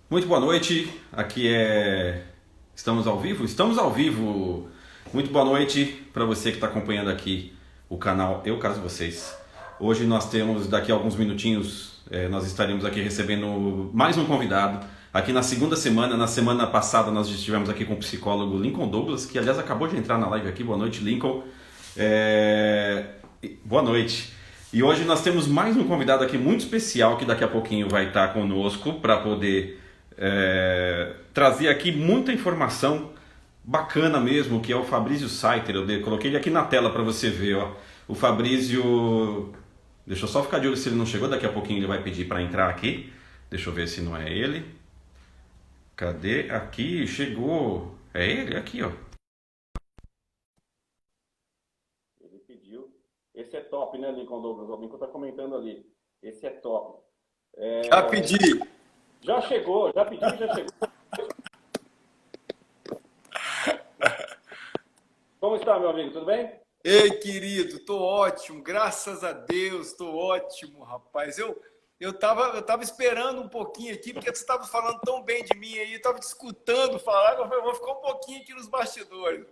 Muito boa noite, aqui é. Estamos ao vivo? Estamos ao vivo! Muito boa noite para você que está acompanhando aqui o canal Eu Caso Vocês. Hoje nós temos, daqui a alguns minutinhos, nós estaremos aqui recebendo mais um convidado. Aqui na segunda semana, na semana passada nós estivemos aqui com o psicólogo Lincoln Douglas, que aliás acabou de entrar na live aqui. Boa noite, Lincoln. Boa noite. E hoje nós temos mais um convidado aqui muito especial que daqui a pouquinho vai estar conosco para poder trazer aqui muita informação bacana mesmo, que é o Fabrício Saiter. Eu coloquei ele aqui na tela para você ver, ó. O Fabrício, deixa eu só ficar de olho se ele não chegou, daqui a pouquinho ele vai pedir para entrar aqui. Deixa eu ver se não é ele. Cadê? Aqui, chegou. É ele? Aqui, ó. Ele pediu. Esse é top, né, Lincoln Douglas? O Lincoln tá comentando ali. Esse é top. Já pedi. Já chegou, já pediu, já chegou. Como está, meu amigo? Tudo bem? Ei, querido, tô ótimo, graças a Deus, tô ótimo, rapaz. Eu tava esperando um pouquinho aqui, porque você estava falando tão bem de mim aí, eu tava te escutando falar, eu vou ficar um pouquinho aqui nos bastidores.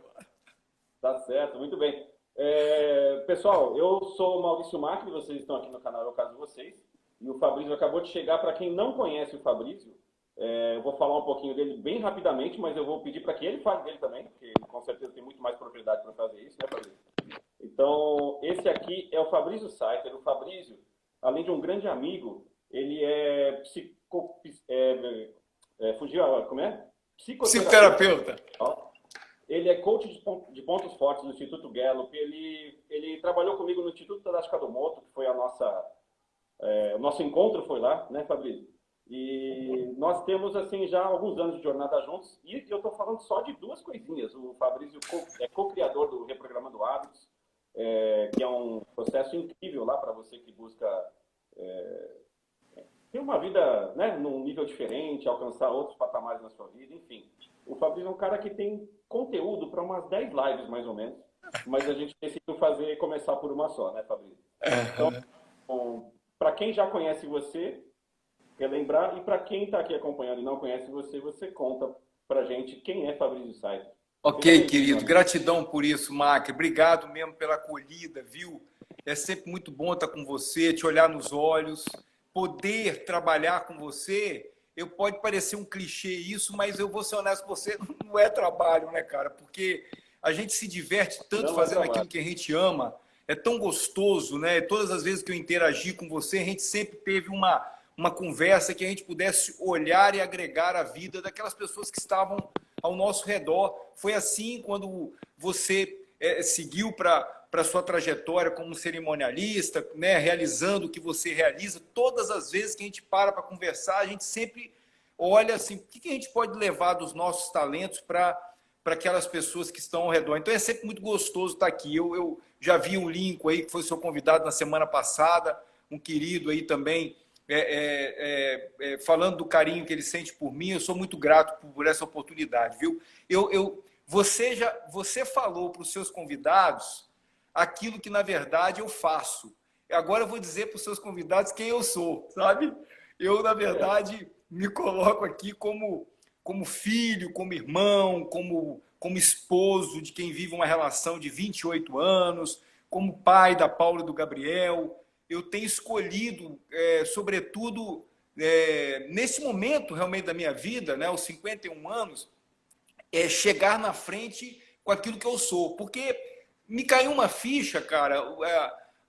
Tá certo, muito bem. Pessoal, eu sou o Maurício Macri, vocês estão aqui no canal Eu Caso Vocês, e o Fabrício acabou de chegar. Para quem não conhece o Fabrício, eu vou falar um pouquinho dele bem rapidamente, mas eu vou pedir para que ele fale dele também, porque ele com certeza tem muito mais propriedade para fazer isso, né, Fabrício? Então, esse aqui é o Fabrício Saiter. O Fabrício, além de um grande amigo, ele é fugiu, como é? Psicoterapeuta. Ele é coach de pontos fortes no Instituto Gallup. Ele trabalhou comigo no Instituto Tadashi Kadomoto, que foi o nosso encontro foi lá, né, Fabrício? E nós temos, assim, já alguns anos de jornada juntos. E eu estou falando só de duas coisinhas. O Fabrício é co-criador do Reprogramando Hábitos, que é um processo incrível lá para você que busca ter uma vida, né, num nível diferente, alcançar outros patamares na sua vida, enfim. O Fabrício é um cara que tem conteúdo para umas 10 lives, mais ou menos, mas a gente decidiu começar por uma só, né, Fabrício? Então, para quem já conhece você, relembrar, e para quem está aqui acompanhando e não conhece você, você conta para gente quem é Fabrício Saiter. Ok, querido, gratidão por isso, Mac. Obrigado mesmo pela acolhida, viu? É sempre muito bom estar com você, te olhar nos olhos, poder trabalhar com você. Pode parecer um clichê isso, mas eu vou ser honesto com você, não é trabalho, né, cara? Porque a gente se diverte tanto fazendo aquilo que a gente ama, é tão gostoso, né? Todas as vezes que eu interagi com você, a gente sempre teve uma conversa que a gente pudesse olhar e agregar a vida daquelas pessoas que estavam ao nosso redor. Foi assim quando você seguiu para a sua trajetória como cerimonialista, né, realizando o que você realiza. Todas as vezes que a gente para conversar, a gente sempre olha assim, o que a gente pode levar dos nossos talentos para aquelas pessoas que estão ao redor. Então é sempre muito gostoso estar aqui. Eu já vi um Lincoln aí, que foi seu convidado na semana passada, um querido aí também, falando do carinho que ele sente por mim. Eu sou muito grato por essa oportunidade, viu? Você falou para os seus convidados aquilo que, na verdade, eu faço. Agora eu vou dizer para os seus convidados quem eu sou, sabe? Eu, na verdade, me coloco aqui como filho, como irmão, como esposo de quem vive uma relação de 28 anos, como pai da Paula e do Gabriel. Eu tenho escolhido, sobretudo, nesse momento realmente da minha vida, né, aos 51 anos, chegar na frente com aquilo que eu sou. Porque me caiu uma ficha, cara,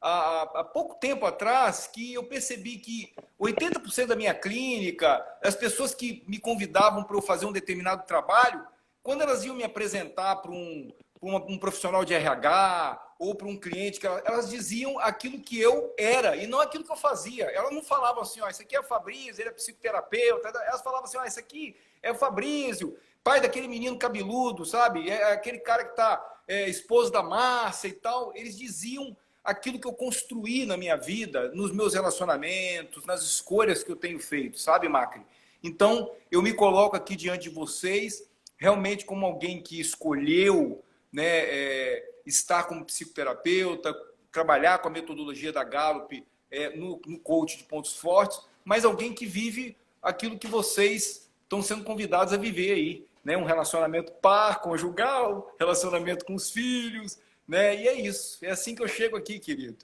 há pouco tempo atrás, que eu percebi que 80% da minha clínica, as pessoas que me convidavam para eu fazer um determinado trabalho, quando elas iam me apresentar para um profissional de RH ou para um cliente, elas diziam aquilo que eu era e não aquilo que eu fazia. Elas não falavam assim, ó, isso aqui é o Fabrício, ele é psicoterapeuta. Elas falavam assim, ó, isso aqui é o Fabrício, pai daquele menino cabeludo, sabe? É aquele cara que está esposo da Márcia e tal. Eles diziam aquilo que eu construí na minha vida, nos meus relacionamentos, nas escolhas que eu tenho feito, sabe, Macri? Então, eu me coloco aqui diante de vocês realmente como alguém que escolheu, né, estar como psicoterapeuta, trabalhar com a metodologia da Gallup no coach de pontos fortes, mas alguém que vive aquilo que vocês estão sendo convidados a viver aí, né? Um relacionamento par, conjugal, relacionamento com os filhos, né? E é isso. É assim que eu chego aqui, querido.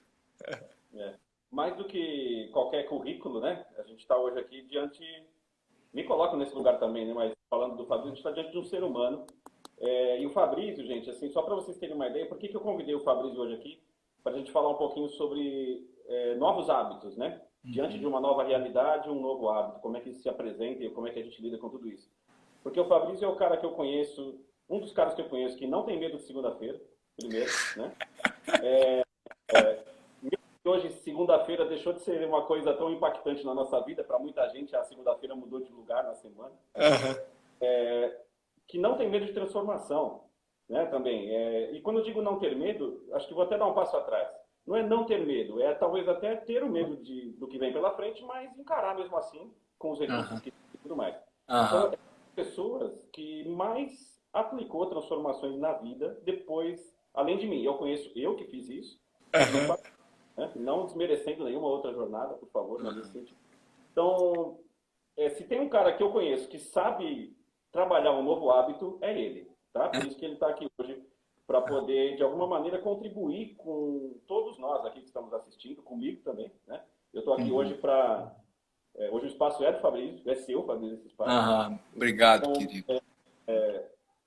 É. Mais do que qualquer currículo, né? A gente está hoje aqui diante... Me coloco nesse lugar também, né? Mas falando do Fabrício, a gente está diante de um ser humano. E o Fabrício, gente, assim, só para vocês terem uma ideia, por que eu convidei o Fabrício hoje aqui? Para a gente falar um pouquinho sobre novos hábitos, né? Diante de uma nova realidade, um novo hábito. Como é que isso se apresenta e como é que a gente lida com tudo isso. Porque o Fabrício é o cara que eu conheço, um dos caras que eu conheço que não tem medo de segunda-feira, primeiro, né? Hoje, segunda-feira, deixou de ser uma coisa tão impactante na nossa vida. Para muita gente, a segunda-feira mudou de lugar na semana. Que não tem medo de transformação, né? Também. E quando eu digo não ter medo, acho que vou até dar um passo atrás. Não é não ter medo, é talvez até ter o medo do que vem pela frente, mas encarar mesmo assim, com os recursos que e tudo mais. Então, é pessoas que mais aplicou transformações na vida depois, além de mim. Eu conheço eu que fiz isso, né? Não desmerecendo nenhuma outra jornada, por favor, não nesse sentido. Então, se tem um cara que eu conheço que sabe trabalhar um novo hábito, é ele, tá? Por isso que ele está aqui hoje, para poder, de alguma maneira, contribuir com todos nós aqui que estamos assistindo, comigo também, né? Eu estou aqui hoje para... hoje o espaço é do Fabrício, é seu, Fabrício, esse espaço. Obrigado, então, querido.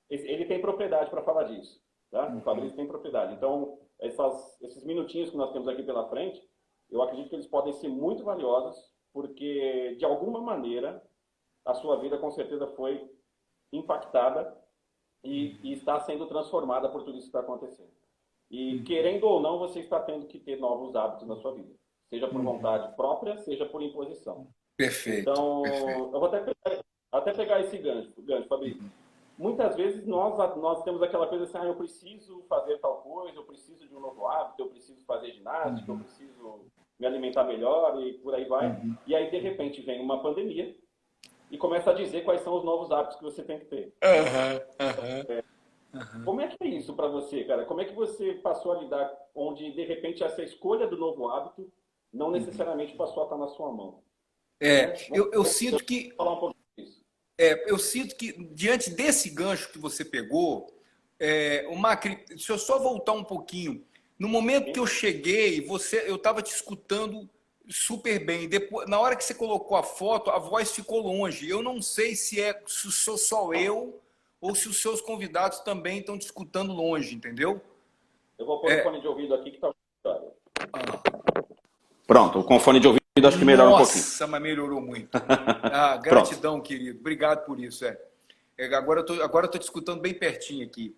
Ele tem propriedade para falar disso, tá? O Fabrício tem propriedade. Então, esses minutinhos que nós temos aqui pela frente, eu acredito que eles podem ser muito valiosos, porque, de alguma maneira, a sua vida, com certeza, foi impactada e está sendo transformada por tudo isso que está acontecendo. E, querendo ou não, você está tendo que ter novos hábitos na sua vida. Seja por vontade própria, seja por imposição. Perfeito. Então, perfeito. eu vou até pegar esse gancho, Fabrício. Muitas vezes nós temos aquela coisa assim, eu preciso fazer tal coisa, eu preciso de um novo hábito, eu preciso fazer ginástica, eu preciso me alimentar melhor e por aí vai. E aí, de repente, vem uma pandemia e começa a dizer quais são os novos hábitos que você tem que ter. Como é que é isso para você, cara? Como é que você passou a lidar onde, de repente, essa escolha do novo hábito não necessariamente passou a estar na sua mão? Eu sinto que... Falar um pouco disso. Eu sinto que, diante desse gancho que você pegou, se eu só voltar um pouquinho, no momento que eu cheguei, eu estava te escutando super bem. Depois, na hora que você colocou a foto, a voz ficou longe. Eu não sei se sou só eu ou se os seus convidados também estão te escutando longe, entendeu? Eu vou pôr o fone de ouvido aqui que está... Pronto, com fone de ouvido acho que melhora um pouquinho. Nossa, mas melhorou muito. Gratidão, querido. Obrigado por isso. Agora eu estou te escutando bem pertinho aqui.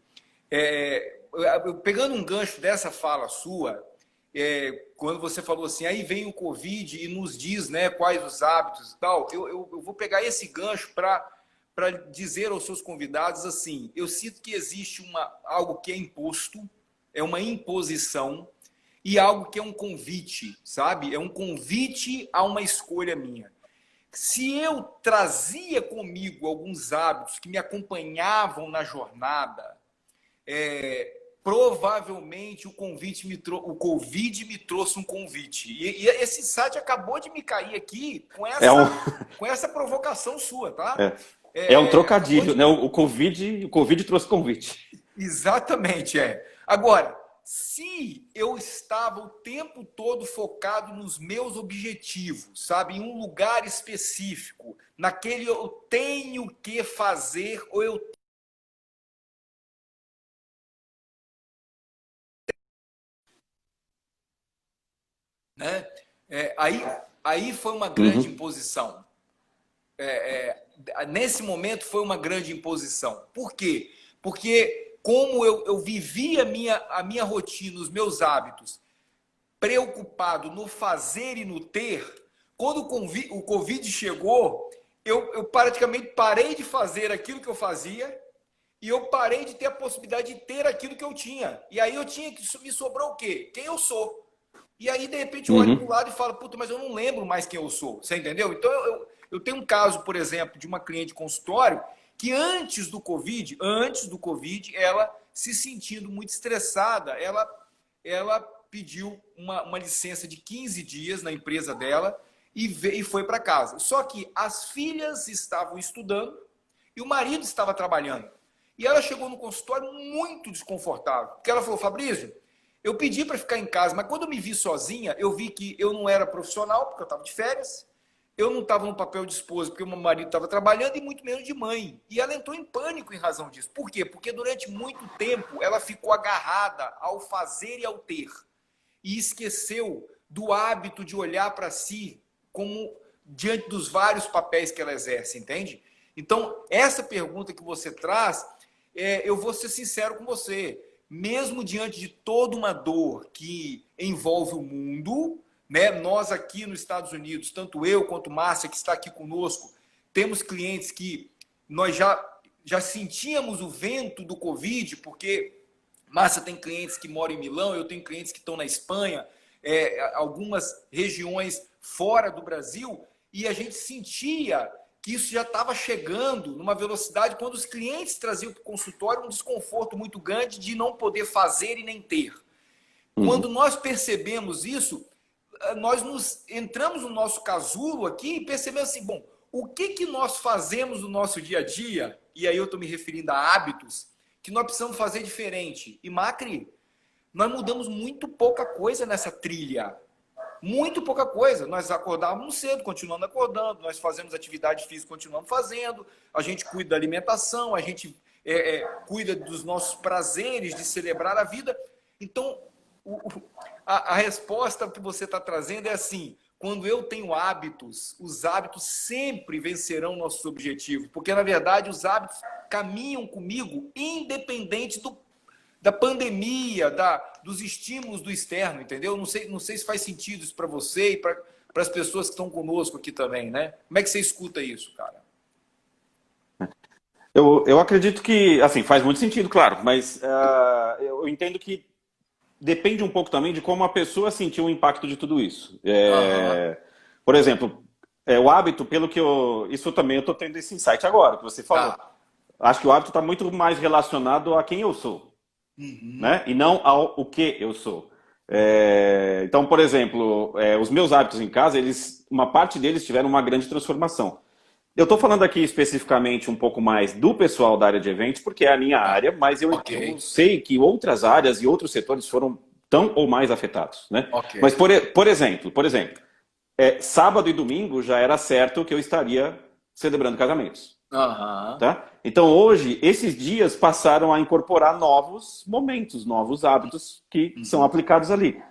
Pegando um gancho dessa fala sua, quando você falou assim, aí vem o Covid e nos diz, né, quais os hábitos e tal, eu vou pegar esse gancho para dizer aos seus convidados assim, eu sinto que existe algo que é imposto, é uma imposição, e algo que é um convite, sabe? É um convite a uma escolha minha. Se eu trazia comigo alguns hábitos que me acompanhavam na jornada, provavelmente o Covid me trouxe um convite. E esse site acabou de me cair aqui com essa provocação sua, tá? É um trocadilho, né? O COVID trouxe convite. Exatamente, Agora, se eu estava o tempo todo focado nos meus objetivos, sabe, em um lugar específico, naquele eu tenho que fazer ou eu né? Aí foi uma grande imposição. Nesse momento foi uma grande imposição. Por quê? Porque como eu vivia a minha rotina, os meus hábitos, preocupado no fazer e no ter, quando o Covid chegou, eu praticamente parei de fazer aquilo que eu fazia e eu parei de ter a possibilidade de ter aquilo que eu tinha. E aí me sobrou o quê? Quem eu sou. E aí, de repente, eu olho para o lado e falo, puta, mas eu não lembro mais quem eu sou. Você entendeu? Então, eu tenho um caso, por exemplo, de uma cliente de consultório que antes do Covid, ela se sentindo muito estressada, ela pediu uma licença de 15 dias na empresa dela e foi para casa. Só que as filhas estavam estudando e o marido estava trabalhando. E ela chegou no consultório muito desconfortável, porque ela falou: Fabrício, eu pedi para ficar em casa, mas quando eu me vi sozinha, eu vi que eu não era profissional, porque eu estava de férias, eu não estava no papel de esposa, porque o meu marido estava trabalhando, e muito menos de mãe. E ela entrou em pânico em razão disso. Por quê? Porque durante muito tempo ela ficou agarrada ao fazer e ao ter. E esqueceu do hábito de olhar para si como diante dos vários papéis que ela exerce, entende? Então, essa pergunta que você traz, eu vou ser sincero com você. Mesmo diante de toda uma dor que envolve o mundo, né? Nós aqui nos Estados Unidos, tanto eu quanto Márcia, que está aqui conosco, temos clientes que nós já sentíamos o vento do Covid, porque Márcia tem clientes que moram em Milão, eu tenho clientes que estão na Espanha, algumas regiões fora do Brasil, e a gente sentia que isso já estava chegando numa velocidade quando os clientes traziam para o consultório um desconforto muito grande de não poder fazer e nem ter. Quando nós percebemos isso, nós entramos no nosso casulo aqui e percebemos assim, bom, o que nós fazemos no nosso dia a dia, e aí eu estou me referindo a hábitos, que nós precisamos fazer diferente. E Macri, nós mudamos muito pouca coisa nessa trilha. Muito pouca coisa. Nós acordávamos cedo, continuando acordando, nós fazemos atividade física, continuamos fazendo, a gente cuida da alimentação, a gente cuida dos nossos prazeres de celebrar a vida. Então, a resposta que você está trazendo é assim: quando eu tenho hábitos, os hábitos sempre vencerão nossos objetivos, porque, na verdade, os hábitos caminham comigo, independente da pandemia, dos estímulos do externo, entendeu? Não sei se faz sentido isso para você e para as pessoas que estão conosco aqui também, né? Como é que você escuta isso, cara? Eu acredito que, assim, faz muito sentido, claro, mas eu entendo que depende um pouco também de como a pessoa sentiu o impacto de tudo isso. Por exemplo, o hábito, pelo que isso também eu estou tendo esse insight agora, que você falou. Acho que o hábito está muito mais relacionado a quem eu sou. Né? E não ao o que eu sou. Então, por exemplo, os meus hábitos em casa, uma parte deles tiveram uma grande transformação. Eu estou falando aqui especificamente um pouco mais do pessoal da área de eventos, porque é a minha área, mas eu sei que outras áreas e outros setores foram tão ou mais afetados. Né? Mas, por exemplo, sábado e domingo já era certo que eu estaria celebrando casamentos. Tá? Então hoje, esses dias passaram a incorporar novos momentos, novos hábitos que são aplicados ali.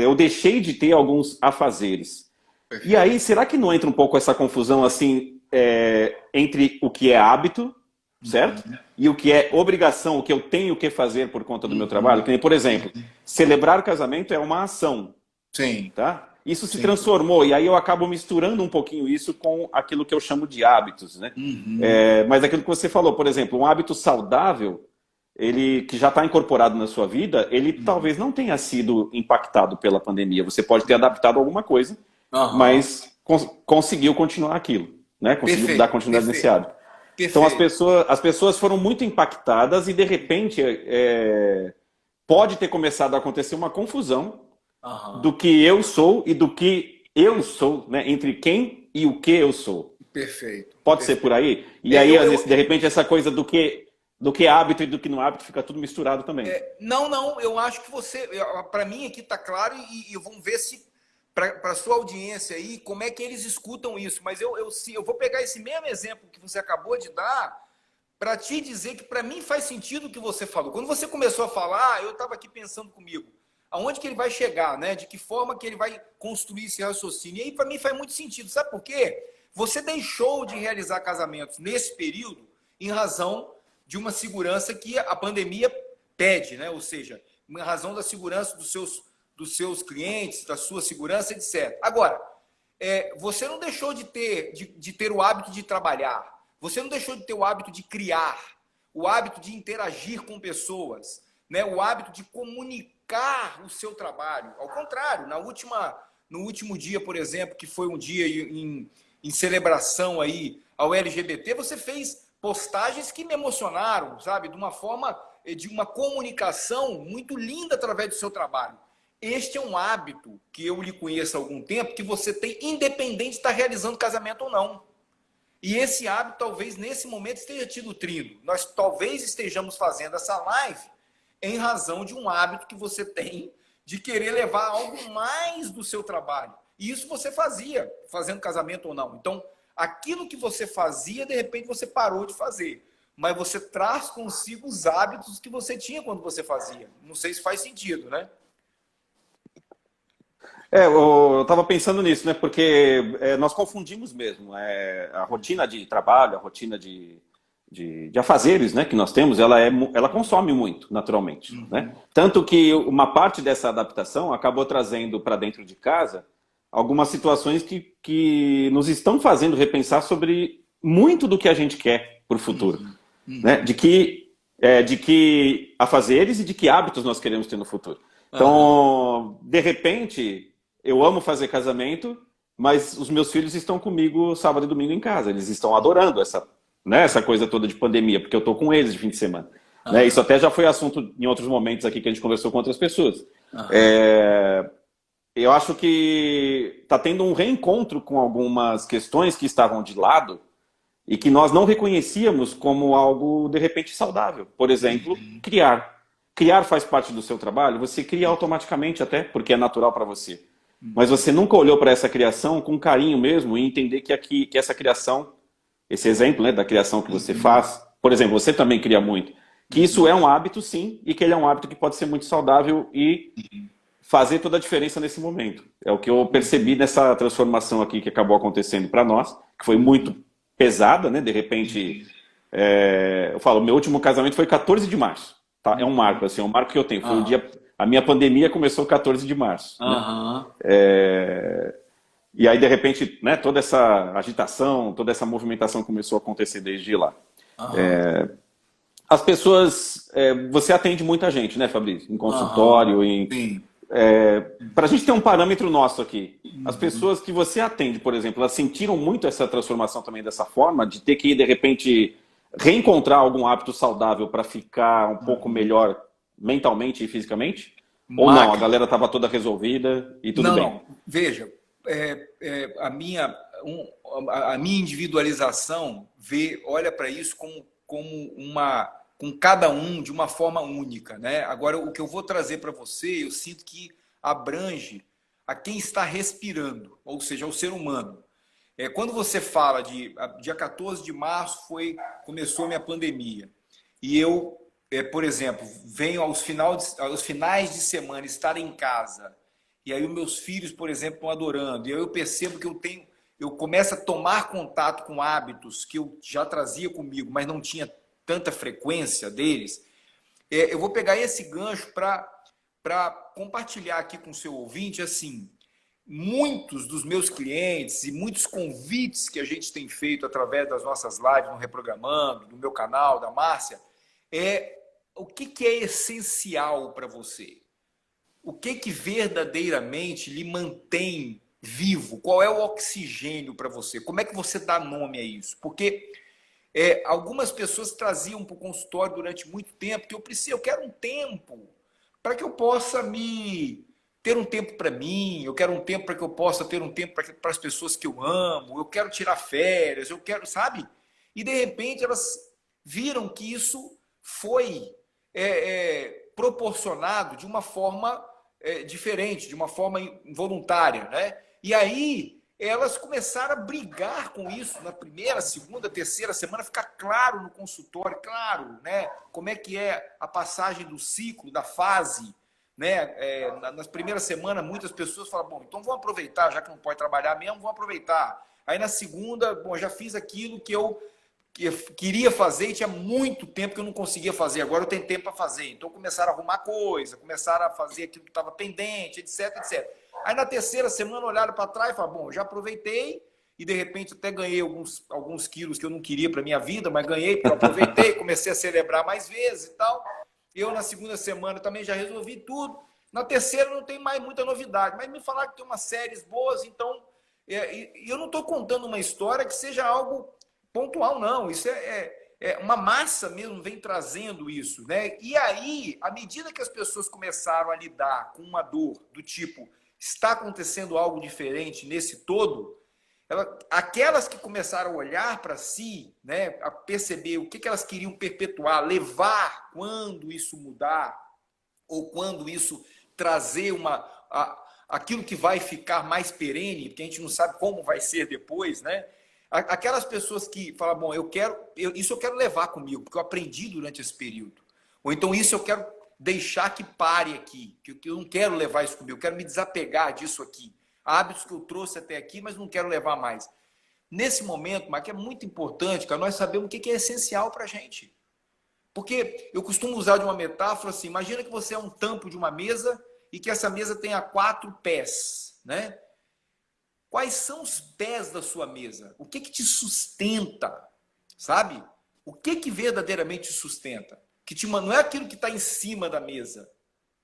Eu deixei de ter alguns afazeres. E aí, será que não entra um pouco essa confusão assim entre o que é hábito, certo? E o que é obrigação, o que eu tenho que fazer por conta do meu trabalho? Por exemplo, celebrar casamento é uma ação. Sim. Tá? Isso se transformou, e aí eu acabo misturando um pouquinho isso com aquilo que eu chamo de hábitos, né? Mas aquilo que você falou, por exemplo, um hábito saudável, ele que já está incorporado na sua vida, ele talvez não tenha sido impactado pela pandemia. Você pode ter adaptado alguma coisa, mas conseguiu continuar aquilo, né? Conseguiu dar continuidade nesse hábito. Então as pessoas foram muito impactadas e de repente pode ter começado a acontecer uma confusão do que eu sou e do que eu sou, né? Entre quem e o que eu sou. Perfeito. Pode ser por aí? E aí, às vezes, de repente, essa coisa do que é hábito e do que não é hábito fica tudo misturado também. Não, eu acho que você... Para mim aqui está claro e vamos ver se para a sua audiência aí, como é que eles escutam isso. Mas eu vou pegar esse mesmo exemplo que você acabou de dar para te dizer que para mim faz sentido o que você falou. Quando você começou a falar, eu estava aqui pensando comigo, aonde que ele vai chegar, né? De que forma que ele vai construir esse raciocínio. E aí, para mim, faz muito sentido. Sabe por quê? Você deixou de realizar casamentos nesse período em razão de uma segurança que a pandemia pede, né? Ou seja, em razão da segurança dos seus clientes, da sua segurança, etc. Agora, você não deixou de ter o hábito de trabalhar. Você não deixou de ter o hábito de criar, o hábito de interagir com pessoas, né? O hábito de comunicar o seu trabalho. Ao contrário, no último dia, por exemplo, que foi um dia em celebração aí ao LGBT, você fez postagens que me emocionaram, sabe? De uma forma, de uma comunicação muito linda através do seu trabalho. este é um hábito que eu lhe conheço há algum tempo, que você tem, independente de estar realizando casamento ou não. E esse hábito, talvez, nesse momento, esteja te nutrindo. Nós talvez estejamos fazendo essa live em razão de um hábito que você tem de querer levar algo mais do seu trabalho. E isso você fazia, fazendo casamento ou não. Então, aquilo que você fazia, de repente, você parou de fazer. Mas você traz consigo os hábitos que você tinha quando você fazia. Não sei se faz sentido, né? Eu estava pensando nisso, né? Porque nós confundimos mesmo a rotina de trabalho, a rotina de afazeres, né, que nós temos, ela consome muito, naturalmente, né? Tanto que uma parte dessa adaptação acabou trazendo para dentro de casa algumas situações que nos estão fazendo repensar sobre muito do que a gente quer para o futuro, né? De que afazeres e de que hábitos nós queremos ter no futuro. Então, de repente, eu amo fazer casamento, mas os meus filhos estão comigo sábado e domingo em casa. Eles estão adorando essa coisa toda de pandemia, porque eu estou com eles de fim de semana. Né? Isso até já foi assunto em outros momentos aqui que a gente conversou com outras pessoas. Eu acho que está tendo um reencontro com algumas questões que estavam de lado e que nós não reconhecíamos como algo, de repente, saudável. Por exemplo, criar. Criar faz parte do seu trabalho, você cria automaticamente até, porque é natural para você. Mas você nunca olhou para essa criação com carinho mesmo e entender que essa criação, esse exemplo, né, da criação que você faz, por exemplo, você também cria muito, que isso é um hábito sim, e que ele é um hábito que pode ser muito saudável e fazer toda a diferença nesse momento. É o que eu percebi nessa transformação aqui que acabou acontecendo para nós, que foi muito pesada, né? De repente, eu falo, meu último casamento foi 14 de março. Tá? É um marco, assim, é um marco que eu tenho. Foi o dia, a minha pandemia começou 14 de março. Né? E aí, de repente, né, toda essa agitação, toda essa movimentação começou a acontecer desde lá. As pessoas... você atende muita gente, né, Fabrício? Em consultório, para a gente ter um parâmetro nosso aqui. As pessoas que você atende, por exemplo, elas sentiram muito essa transformação também dessa forma, de ter que, de repente, reencontrar algum hábito saudável para ficar um pouco melhor mentalmente e fisicamente? Ou não, a galera estava toda resolvida e tudo bem? Não, veja, a minha individualização olha para isso com cada um de uma forma única, né? Agora, o que eu vou trazer para você, eu sinto que abrange a quem está respirando, ou seja, ao ser humano. Quando você fala dia 14 de março começou a minha pandemia, e eu, por exemplo, venho aos finais de semana estar em casa, e aí os meus filhos, por exemplo, estão adorando, e aí eu percebo que eu começo a tomar contato com hábitos que eu já trazia comigo, mas não tinha tanta frequência deles. Eu vou pegar esse gancho para compartilhar aqui com o seu ouvinte, assim, muitos dos meus clientes e muitos convites que a gente tem feito através das nossas lives no Reprogramando, do meu canal, da Márcia, o que é essencial para você? O que verdadeiramente lhe mantém vivo? Qual é o oxigênio para você? Como é que você dá nome a isso? Porque algumas pessoas traziam para o consultório durante muito tempo que eu quero um tempo para que eu possa ter um tempo para mim, eu quero um tempo para que eu possa ter um tempo para as pessoas que eu amo, eu quero tirar férias, eu quero, sabe? E de repente elas viram que isso foi proporcionado de uma forma diferente, de uma forma involuntária, né? E aí elas começaram a brigar com isso na primeira, segunda, terceira semana, ficar claro no consultório, claro, né? Como é que é a passagem do ciclo, da fase, né? Nas primeiras semanas, muitas pessoas falam, bom, então vamos aproveitar, já que não pode trabalhar mesmo, vamos aproveitar. Aí na segunda, bom, já fiz aquilo que eu queria fazer e tinha muito tempo que eu não conseguia fazer, agora eu tenho tempo para fazer. Então começaram a arrumar coisa, começaram a fazer aquilo que estava pendente, etc, etc. Aí na terceira semana olharam para trás e falaram, bom, já aproveitei e de repente até ganhei alguns quilos que eu não queria para minha vida, mas ganhei porque eu aproveitei, comecei a celebrar mais vezes e tal. Eu na segunda semana também já resolvi tudo. Na terceira não tem mais muita novidade, mas me falaram que tem umas séries boas, então eu não estou contando uma história que seja algo pontual, não. Isso uma massa mesmo vem trazendo isso, né? E aí, à medida que as pessoas começaram a lidar com uma dor do tipo, está acontecendo algo diferente nesse todo, aquelas que começaram a olhar para si, né, a perceber o que elas queriam perpetuar, levar quando isso mudar, ou quando isso trazer aquilo que vai ficar mais perene, porque a gente não sabe como vai ser depois, né? Aquelas pessoas que falam, bom, isso eu quero levar comigo, porque eu aprendi durante esse período. Ou então isso eu quero deixar que pare aqui, que eu não quero levar isso comigo, eu quero me desapegar disso aqui. Hábitos que eu trouxe até aqui, mas não quero levar mais. Nesse momento, Mark, é muito importante, cara, nós sabemos o que é essencial para a gente. Porque eu costumo usar de uma metáfora assim, imagina que você é um tampo de uma mesa e que essa mesa tenha 4 pés, né? Quais são os pés da sua mesa? O que te sustenta, sabe? O que verdadeiramente te sustenta? Não é aquilo que está em cima da mesa,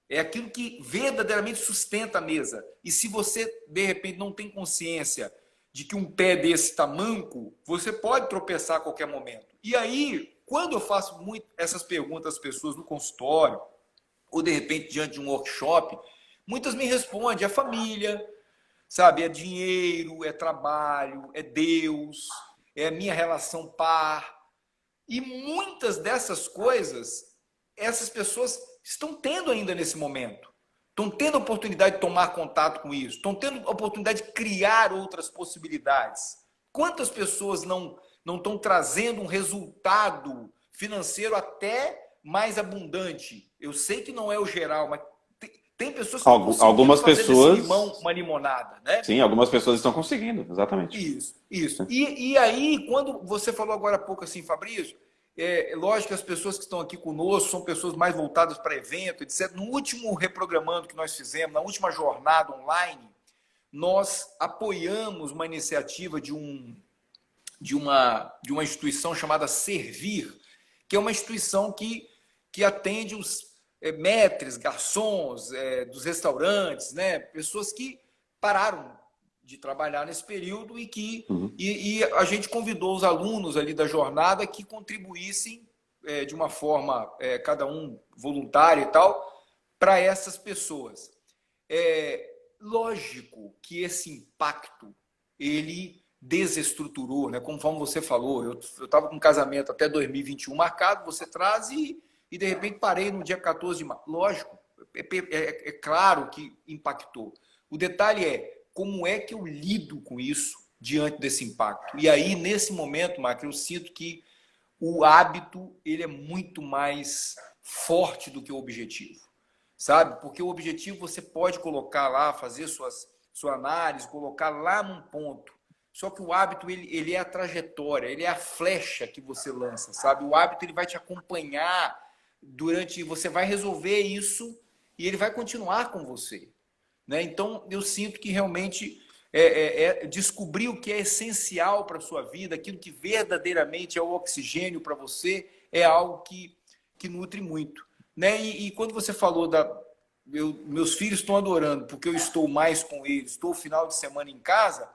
é aquilo que verdadeiramente sustenta a mesa. E se você, de repente, não tem consciência de que um pé desse está manco, você pode tropeçar a qualquer momento. E aí, quando eu faço muito essas perguntas às pessoas no consultório, ou de repente diante de um workshop, muitas me respondem, é família, sabe? É dinheiro, é trabalho, é Deus, é a minha relação par. E muitas dessas coisas, essas pessoas estão tendo ainda nesse momento. Estão tendo a oportunidade de tomar contato com isso. Estão tendo a oportunidade de criar outras possibilidades. Quantas pessoas não estão trazendo um resultado financeiro até mais abundante? Eu sei que não é o geral, mas tem pessoas que algumas pessoas desse limão uma limonada, né? Sim, algumas pessoas estão conseguindo, exatamente. Isso. E aí, quando você falou agora há pouco assim, Fabrício, é lógico que as pessoas que estão aqui conosco são pessoas mais voltadas para evento, etc. No último reprogramando que nós fizemos, na última jornada online, nós apoiamos uma iniciativa de uma instituição chamada Servir, que é uma instituição que atende os maîtres, garçons dos restaurantes, né? Pessoas que pararam de trabalhar nesse período e a gente convidou os alunos ali da jornada que contribuíssem de uma forma, cada um voluntário e tal, para essas pessoas. Lógico que esse impacto, ele desestruturou, né? Conforme você falou, eu estava com um casamento até 2021 marcado, você traz e de repente parei no dia 14 de março. Lógico, é claro que impactou. O detalhe é como é que eu lido com isso diante desse impacto. E aí, nesse momento, Marco, eu sinto que o hábito ele é muito mais forte do que o objetivo, sabe? Porque o objetivo você pode colocar lá, fazer sua análise, colocar lá num ponto. Só que o hábito ele é a trajetória, ele é a flecha que você lança, sabe? O hábito ele vai te acompanhar você vai resolver isso e ele vai continuar com você, né? Então eu sinto que realmente descobrir o que é essencial para a sua vida, aquilo que verdadeiramente é o oxigênio para você, é algo que nutre muito, né? E quando você falou meus filhos estão adorando porque eu estou mais com eles, estou final de semana em casa,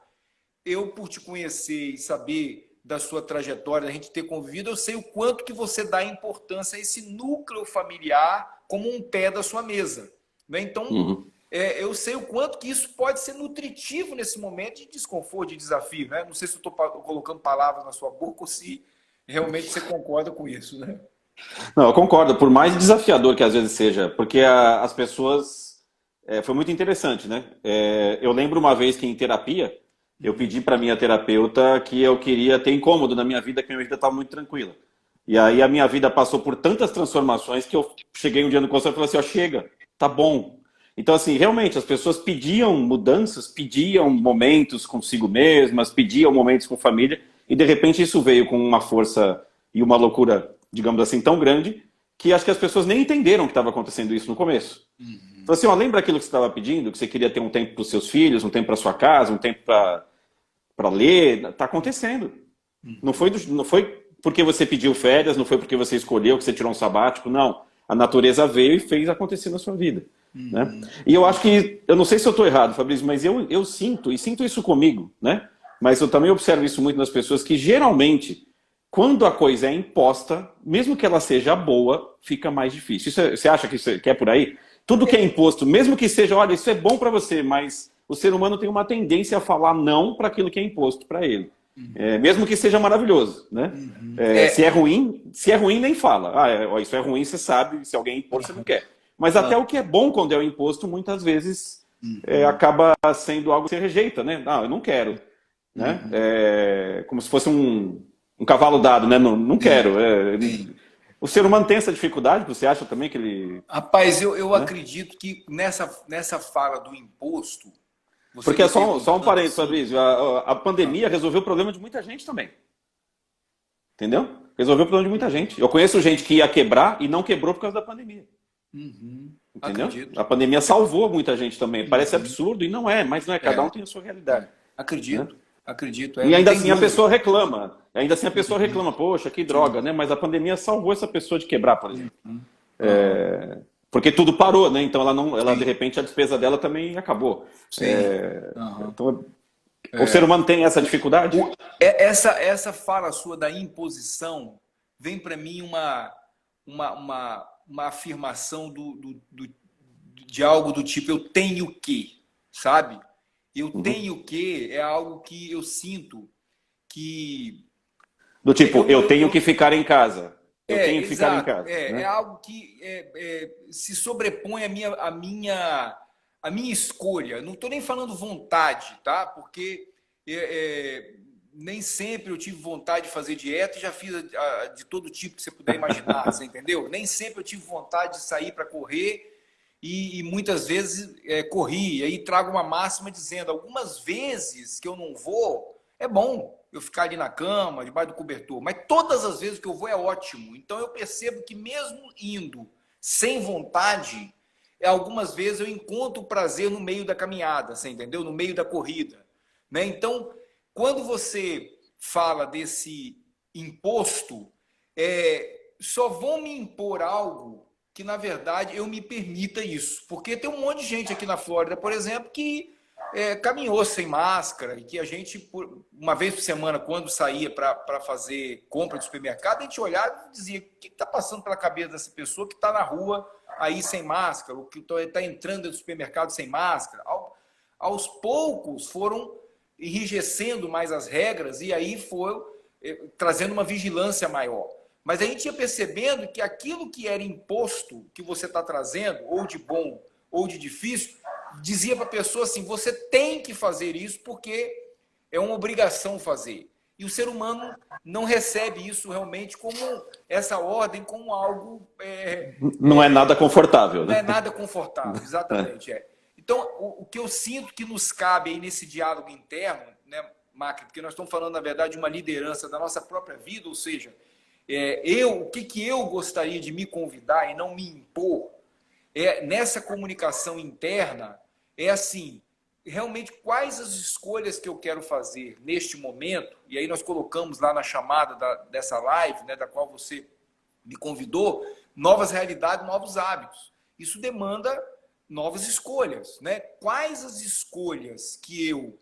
eu por te conhecer e saber da sua trajetória, da gente ter convivido, eu sei o quanto que você dá importância a esse núcleo familiar como um pé da sua mesa, né? Então, eu sei o quanto que isso pode ser nutritivo nesse momento de desconforto, de desafio, né? Não sei se eu estou colocando palavras na sua boca ou se realmente você concorda com isso, né? Não, eu concordo, por mais desafiador que às vezes seja, porque as pessoas... foi muito interessante, né? Eu lembro uma vez que em terapia, eu pedi para minha terapeuta que eu queria ter incômodo na minha vida, que minha vida estava muito tranquila. E aí a minha vida passou por tantas transformações que eu cheguei um dia no consultório e falei assim, chega, tá bom. Então, assim, realmente, as pessoas pediam mudanças, pediam momentos consigo mesmas, pediam momentos com família, e de repente isso veio com uma força e uma loucura, digamos assim, tão grande, que acho que as pessoas nem entenderam que estava acontecendo isso no começo. Então, assim, lembra aquilo que você estava pedindo, que você queria ter um tempo para os seus filhos, um tempo para sua casa, um tempo para ler? Está acontecendo. Não foi porque você pediu férias, não foi porque você escolheu, que você tirou um sabático, não. A natureza veio e fez acontecer na sua vida. Né? E eu acho que, eu não sei se eu estou errado, Fabrício, mas eu sinto, e sinto isso comigo, né? Mas eu também observo isso muito nas pessoas, que geralmente, quando a coisa é imposta, mesmo que ela seja boa, fica mais difícil. Você acha que é por aí? Tudo que é imposto, mesmo que seja, olha, isso é bom para você, mas o ser humano tem uma tendência a falar não para aquilo que é imposto para ele. Mesmo que seja maravilhoso, né? Se é ruim, nem fala. Isso é ruim, você sabe, se alguém impor, você não quer. Mas até o que é bom quando é o imposto, muitas vezes acaba sendo algo que você rejeita, né? Não, eu não quero. Né? Como se fosse um cavalo dado, né? Não quero. O ser humano tem essa dificuldade, você acha também que ele... Rapaz, eu acredito que nessa fala do imposto... Porque é só um parênteses, Fabrício. A pandemia resolveu o problema de muita gente também. Entendeu? Resolveu o problema de muita gente. Eu conheço gente que ia quebrar e não quebrou por causa da pandemia. Entendeu? Acredito. A pandemia salvou muita gente também. Parece absurdo e não é, mas não é. Cada um tem a sua realidade. Acredito. Né? Acredito. E ainda assim a pessoa reclama. Poxa, que droga, né? Mas a pandemia salvou essa pessoa de quebrar, por exemplo. Porque tudo parou, né? Então ela de repente a despesa dela também acabou. Então, o ser humano tem essa dificuldade? Essa fala sua da imposição vem para mim uma afirmação de algo do tipo eu tenho que, sabe? Eu tenho que é algo que eu sinto que... Do tipo, eu tenho que ficar em casa. Eu tenho que ficar em casa. Né? É algo que se sobrepõe à minha escolha. Não estou nem falando vontade, tá? Porque nem sempre eu tive vontade de fazer dieta e já fiz de todo tipo que você puder imaginar, você entendeu? Nem sempre eu tive vontade de sair para correr e muitas vezes corri. E aí trago uma máxima dizendo, algumas vezes que eu não vou, é bom eu ficar ali na cama, debaixo do cobertor, mas todas as vezes que eu vou é ótimo. Então eu percebo que mesmo indo sem vontade, algumas vezes eu encontro prazer no meio da caminhada, você entendeu? No meio da corrida. Né? Então, quando você fala desse imposto, só vão me impor algo que, na verdade, eu me permita isso. Porque tem um monte de gente aqui na Flórida, por exemplo, que caminhou sem máscara e que a gente, uma vez por semana, quando saía para fazer compra de supermercado, a gente olhava e dizia, o que está passando pela cabeça dessa pessoa que está na rua aí sem máscara, ou que está entrando no supermercado sem máscara? Aos poucos foram enrijecendo mais as regras e aí foi trazendo uma vigilância maior. Mas a gente ia percebendo que aquilo que era imposto, que você está trazendo, ou de bom ou de difícil, dizia para a pessoa assim, você tem que fazer isso porque é uma obrigação fazer. E o ser humano não recebe isso realmente como essa ordem, como algo... não é nada confortável. Não é nada confortável, exatamente. Então, o que eu sinto que nos cabe aí nesse diálogo interno, né, Macri, porque nós estamos falando, na verdade, de uma liderança da nossa própria vida, ou seja, o que eu gostaria de me convidar e não me impor, nessa comunicação interna, assim, realmente quais as escolhas que eu quero fazer neste momento, e aí nós colocamos lá na chamada dessa live, né, da qual você me convidou, novas realidades, novos hábitos. Isso demanda novas escolhas, né? Quais as escolhas que eu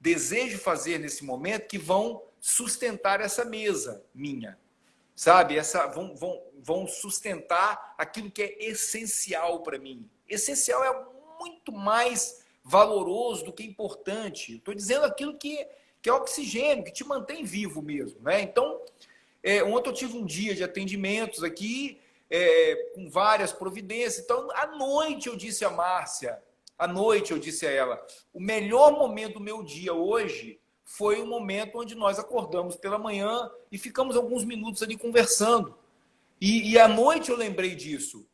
desejo fazer nesse momento que vão sustentar essa mesa minha, sabe? Vão sustentar aquilo que é essencial para mim. Essencial é muito mais valoroso do que importante. Estou dizendo aquilo que é oxigênio, que te mantém vivo mesmo, né? Então, ontem eu tive um dia de atendimentos aqui, com várias providências. Então, à noite eu disse a Márcia, à noite eu disse a ela, o melhor momento do meu dia hoje foi o momento onde nós acordamos pela manhã e ficamos alguns minutos ali conversando. E à noite eu lembrei disso.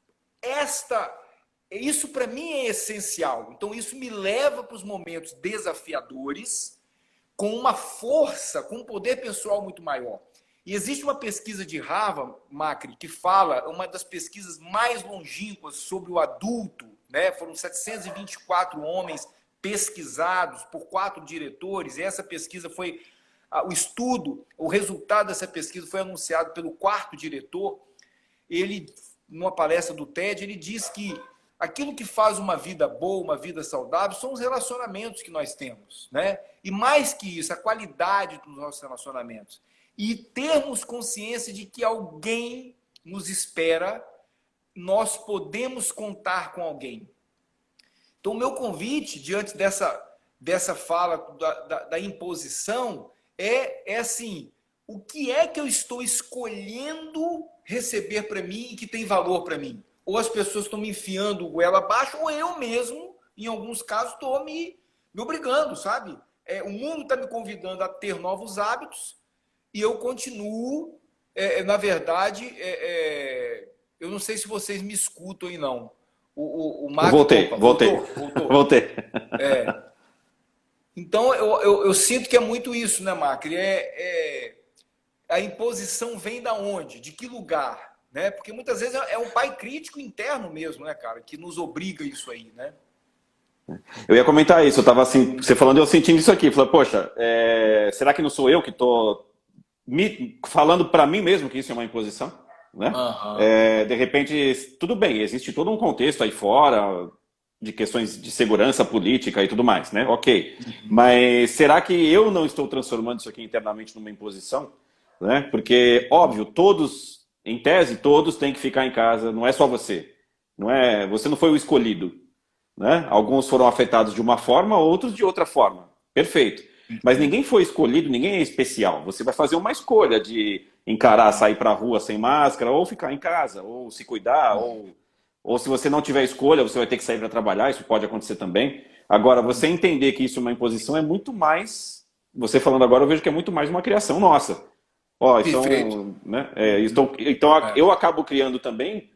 Isso para mim é essencial. Então isso me leva para os momentos desafiadores com uma força, com um poder pessoal muito maior. E existe uma pesquisa de Harvard, Macri, que fala, uma das pesquisas mais longínquas sobre o adulto, né? Foram 724 homens pesquisados por 4 diretores, e essa pesquisa foi, o resultado dessa pesquisa foi anunciado pelo 4º diretor. Ele, numa palestra do TED, ele diz que aquilo que faz uma vida boa, uma vida saudável, são os relacionamentos que nós temos, né? E mais que isso, a qualidade dos nossos relacionamentos. e termos consciência de que alguém nos espera, nós podemos contar com alguém. Então, o meu convite, diante dessa fala da imposição, é assim, o que é que eu estou escolhendo receber para mim e que tem valor para mim? Ou as pessoas estão me enfiando o goela abaixo, ou eu mesmo, em alguns casos, estou me obrigando, sabe? O mundo está me convidando a ter novos hábitos e eu continuo, na verdade, eu não sei se vocês me escutam ou não. O Marco, voltei. Voltei. Então, eu sinto que é muito isso, né, Macri? A imposição vem da onde? De que lugar? Né? Porque muitas vezes é um pai crítico interno mesmo, né, cara? Que nos obriga a isso aí, né? Eu ia comentar isso, eu tava assim, você falando, eu sentindo isso aqui. Falei, poxa, será que não sou eu que estou falando para mim mesmo que isso é uma imposição? Né? Uhum. De repente, tudo bem, existe todo um contexto aí fora de questões de segurança política e tudo mais, né? Ok. Mas será que eu não estou transformando isso aqui internamente numa imposição? Né? Porque, óbvio, todos, em tese, todos têm que ficar em casa, não é só você. Você não foi o escolhido. Né? Alguns foram afetados de uma forma, outros de outra forma. Perfeito. Mas ninguém foi escolhido, ninguém é especial. Você vai fazer uma escolha de encarar, sair para a rua sem máscara, ou ficar em casa, ou se cuidar, ou se você não tiver escolha, você vai ter que sair para trabalhar, isso pode acontecer também. Agora, você entender que isso é uma imposição é muito mais... Você falando agora, eu vejo que é muito mais uma criação nossa. Ó, então, né? Eu acabo criando também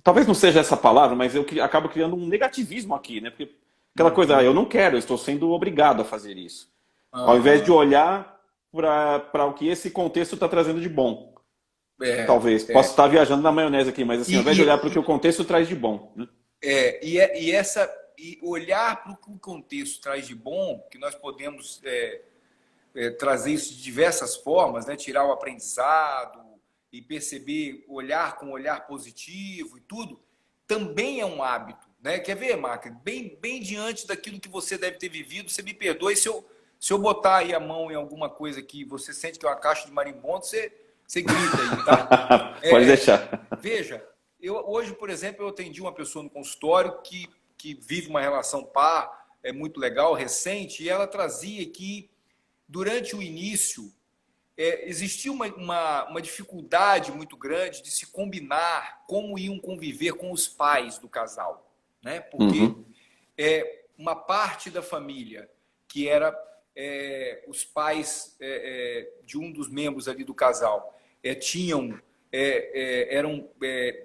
talvez não seja essa palavra, mas eu acabo criando um negativismo aqui, né? Porque aquela coisa, eu não quero, eu estou sendo obrigado a fazer isso. Ao invés de olhar para o que esse contexto está trazendo de bom. Talvez. Posso estar viajando na maionese aqui, mas assim, ao invés de olhar para o que o contexto traz de bom. Né? E olhar para o que o contexto traz de bom, que nós podemos trazer isso de diversas formas, né? Tirar o aprendizado e perceber, olhar com um olhar positivo e tudo, também é um hábito. Né? Quer ver, Marca? Bem diante daquilo que você deve ter vivido, você me perdoe se eu botar aí a mão em alguma coisa que você sente que é uma caixa de marimbondo, você grita aí, tá? Pode deixar. Veja, hoje, por exemplo, eu atendi uma pessoa no consultório que vive uma relação par, muito legal, recente, e ela trazia que, durante o início, existia uma dificuldade muito grande de se combinar como iam conviver com os pais do casal. Né? Porque uma parte da família, que era os pais de um dos membros ali do casal, eram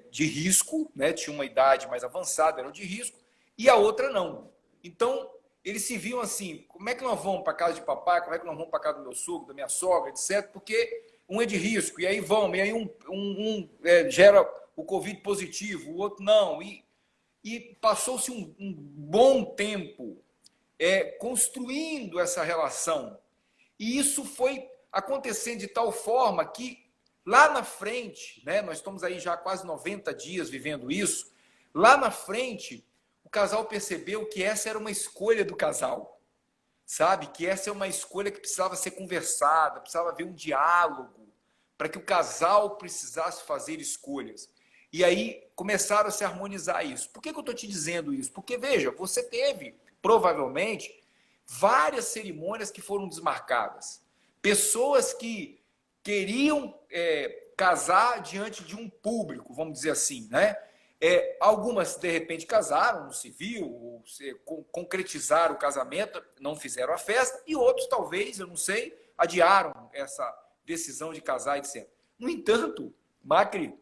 de risco, né? Tinham uma idade mais avançada, eram de risco, e a outra não. Então, eles se viam assim, como é que nós vamos para casa de papai, como é que nós vamos para casa do meu sogro, da minha sogra, etc. Porque um é de risco, e aí vão, e aí um gera o Covid positivo, o outro não. E passou-se um bom tempo construindo essa relação. E isso foi acontecendo de tal forma que, lá na frente, né, nós estamos aí já há quase 90 dias vivendo isso, lá na frente, o casal percebeu que essa era uma escolha do casal, sabe? Que essa é uma escolha que precisava ser conversada, precisava haver um diálogo, para que o casal precisasse fazer escolhas. E aí começaram a se harmonizar isso. Por que eu estou te dizendo isso? Porque, veja, você teve, provavelmente, várias cerimônias que foram desmarcadas. Pessoas que queriam casar diante de um público, vamos dizer assim, né? Algumas, de repente, casaram no civil, concretizaram o casamento, não fizeram a festa, e outros, talvez, eu não sei, adiaram essa decisão de casar, etc. No entanto, Macri,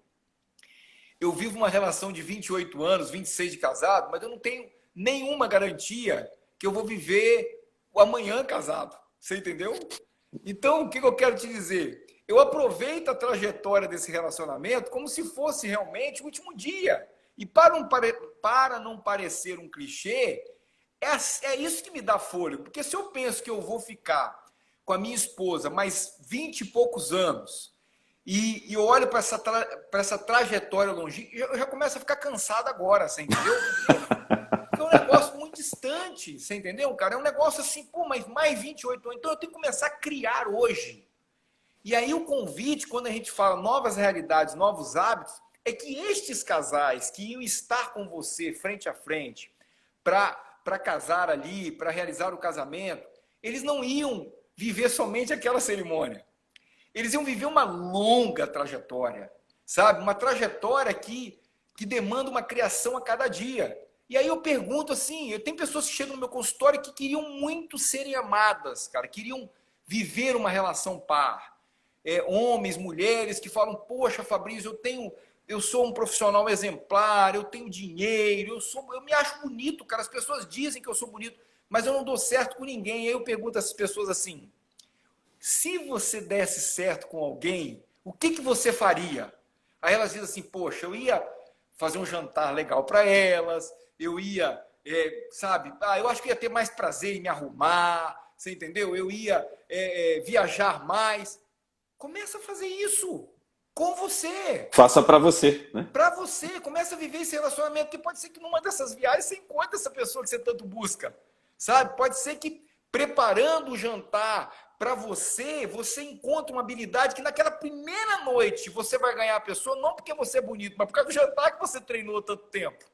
eu vivo uma relação de 28 anos, 26 de casado, mas eu não tenho nenhuma garantia que eu vou viver o amanhã casado. Você entendeu? Então, o que eu quero te dizer? Eu aproveito a trajetória desse relacionamento como se fosse realmente o último dia. E para não parecer um clichê, é isso que me dá fôlego. Porque se eu penso que eu vou ficar com a minha esposa mais 20 e poucos anos, e eu olho para essa trajetória longínqua, eu já começo a ficar cansado agora, você entendeu? É um negócio muito distante, você entendeu, cara? É um negócio assim, pô, mas mais 28 anos, então eu tenho que começar a criar hoje. E aí o convite, quando a gente fala novas realidades, novos hábitos, é que estes casais que iam estar com você frente a frente para casar ali, para realizar o casamento, eles não iam viver somente aquela cerimônia. Eles iam viver uma longa trajetória, sabe? Uma trajetória que demanda uma criação a cada dia. E aí eu pergunto assim, eu tenho pessoas que chegam no meu consultório que queriam muito serem amadas, cara, queriam viver uma relação par. Homens, mulheres que falam, poxa, Fabrício, eu sou um profissional exemplar, eu tenho dinheiro, eu me acho bonito, cara, as pessoas dizem que eu sou bonito, mas eu não dou certo com ninguém. E aí eu pergunto a essas pessoas assim, se você desse certo com alguém, o que você faria? Aí elas dizem assim, poxa, eu ia fazer um jantar legal para elas, eu ia, sabe, eu acho que ia ter mais prazer em me arrumar, você entendeu? Eu ia viajar mais. Começa a fazer isso com você. Faça para você, né? Para você, começa a viver esse relacionamento, que pode ser que numa dessas viagens você encontre essa pessoa que você tanto busca, sabe? Pode ser que preparando o jantar para você, você encontra uma habilidade que naquela primeira noite você vai ganhar a pessoa, não porque você é bonito, mas por causa do jantar que você treinou tanto tempo.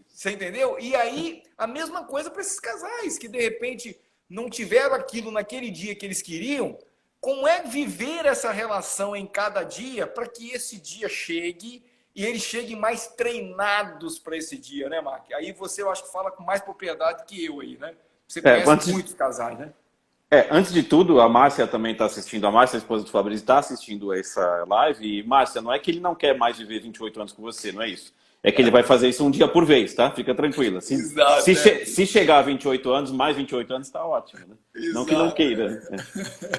Você entendeu? E aí, a mesma coisa para esses casais que de repente não tiveram aquilo naquele dia que eles queriam. Como é viver essa relação em cada dia para que esse dia chegue e eles cheguem mais treinados para esse dia, né, Mark? Aí você, eu acho que fala com mais propriedade que eu aí, né? Você conhece muitos casais, né? Antes de tudo, a Márcia também está assistindo, a Márcia, a esposa do Fabrício, está assistindo essa live. E, Márcia, não é que ele não quer mais viver 28 anos com você, não é isso. É que ele vai fazer isso um dia por vez, tá? Fica tranquila. Se chegar a 28 anos, mais 28 anos, está ótimo, né? Exato, não que não queira.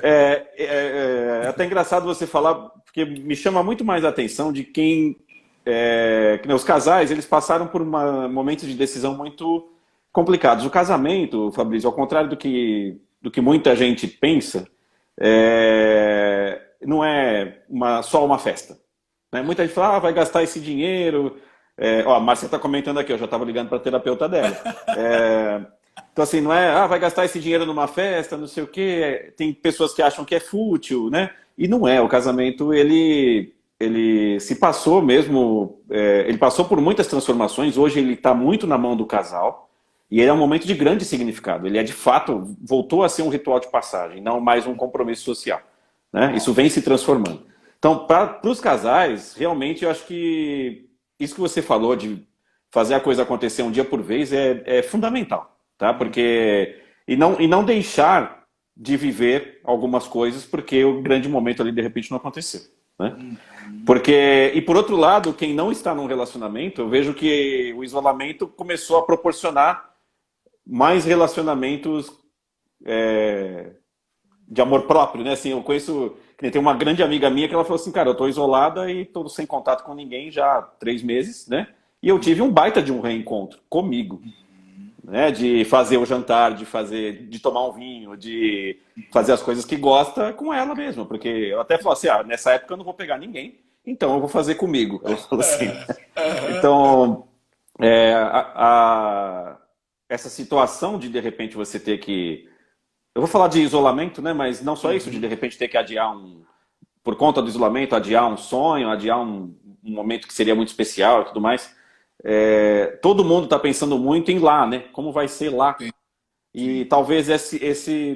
É até engraçado você falar, porque me chama muito mais a atenção de quem... os casais, eles passaram por momentos de decisão muito complicados. O casamento, Fabrício, ao contrário do que muita gente pensa, não é só uma festa. Né? Muita gente fala, vai gastar esse dinheiro... a Márcia está comentando aqui, eu já estava ligando para a terapeuta dela. Então, assim, não é, vai gastar esse dinheiro numa festa, não sei o quê. Tem pessoas que acham que é fútil, né? E não é. O casamento, ele se passou mesmo, ele passou por muitas transformações. Hoje ele está muito na mão do casal. E ele é um momento de grande significado. Ele de fato, voltou a ser um ritual de passagem, não mais um compromisso social. Né? Isso vem se transformando. Então, para os casais, realmente, eu acho que isso que você falou de fazer a coisa acontecer um dia por vez é fundamental, tá? Porque e não deixar de viver algumas coisas porque o grande momento ali de repente não aconteceu, né? E por outro lado, quem não está num relacionamento, eu vejo que o isolamento começou a proporcionar mais relacionamentos de amor próprio, né? Assim, eu conheço, tem uma grande amiga minha que ela falou assim, cara, eu tô isolada e tô sem contato com ninguém já há 3 meses, né? E eu tive um baita de um reencontro comigo, né? De fazer o jantar, de tomar um vinho, de fazer as coisas que gosta com ela mesma, porque eu até falo assim, nessa época eu não vou pegar ninguém, então eu vou fazer comigo. Eu falo assim. Então, essa situação de repente você ter que... Eu vou falar de isolamento, né? Mas não só isso, de repente ter que adiar por conta do isolamento, adiar um sonho, adiar um momento que seria muito especial e tudo mais. Todo mundo está pensando muito em lá, né? Como vai ser lá. Sim. E talvez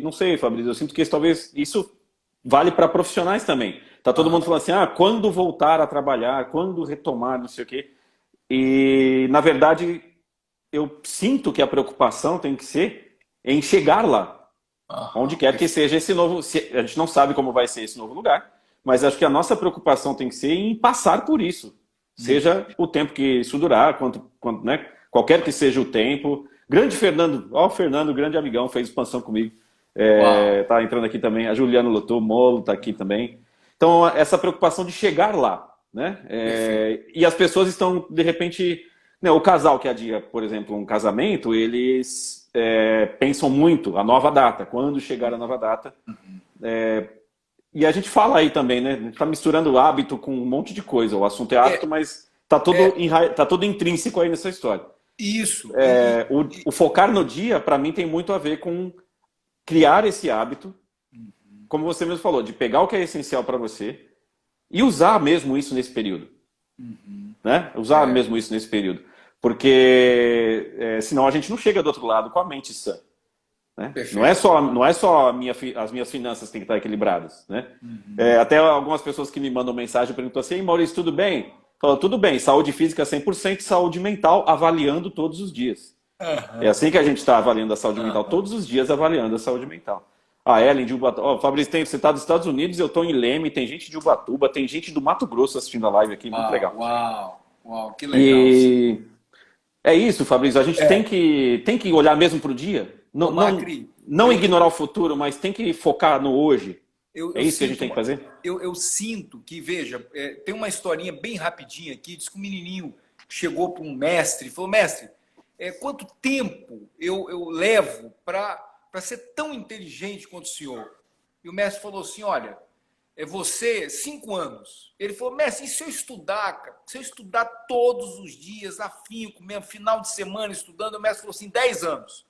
não sei, Fabrício, eu sinto que talvez isso vale para profissionais também. Tá todo mundo falando assim, quando voltar a trabalhar, quando retomar, não sei o quê. E, na verdade, eu sinto que a preocupação tem que ser em chegar lá. Onde quer que seja esse novo... A gente não sabe como vai ser esse novo lugar, mas acho que a nossa preocupação tem que ser em passar por isso. Seja o tempo que isso durar, né? Qualquer que seja o tempo. Grande Fernando, o Fernando, grande amigão, fez expansão comigo. Tá entrando aqui também. A Juliana Lotou, Molo tá aqui também. Então, essa preocupação de chegar lá, né? E as pessoas estão, de repente... Né, o casal que adia, por exemplo, um casamento, eles pensam muito a nova data, quando chegar a nova data. E a gente fala aí também, né? A gente está misturando hábito com um monte de coisa. O assunto é hábito, mas tá tudo intrínseco aí nessa história. Isso. O focar no dia, para mim, tem muito a ver com criar esse hábito, como você mesmo falou, de pegar o que é essencial para você e usar mesmo isso nesse período. Né? Usar mesmo isso nesse período. Porque senão a gente não chega do outro lado com a mente sã. Né? Não é só as minhas finanças que têm que estar equilibradas. Né? Até algumas pessoas que me mandam mensagem perguntam assim: Maurício, tudo bem? Falo, tudo bem, saúde física 100%, saúde mental avaliando todos os dias. É assim que a gente está avaliando a saúde mental, todos os dias avaliando a saúde mental. A Ellen de Ubatuba, Fabrício, você está dos Estados Unidos, eu estou em Leme, tem gente de Ubatuba, tem gente do Mato Grosso assistindo a live aqui, muito legal. Uau, que legal. E é isso, Fabrício, a gente tem que olhar mesmo para o dia, não ignorar o futuro, mas tem que focar no hoje. É isso que a gente tem que fazer? Eu sinto que, veja, tem uma historinha bem rapidinha aqui, diz que um menininho chegou para um mestre e falou: mestre, quanto tempo eu levo para ser tão inteligente quanto o senhor? E o mestre falou assim: olha, você, 5 anos. Ele falou: mestre, e se eu estudar, cara? Se eu estudar todos os dias, afinco mesmo, final de semana estudando? O mestre falou assim: 10 anos.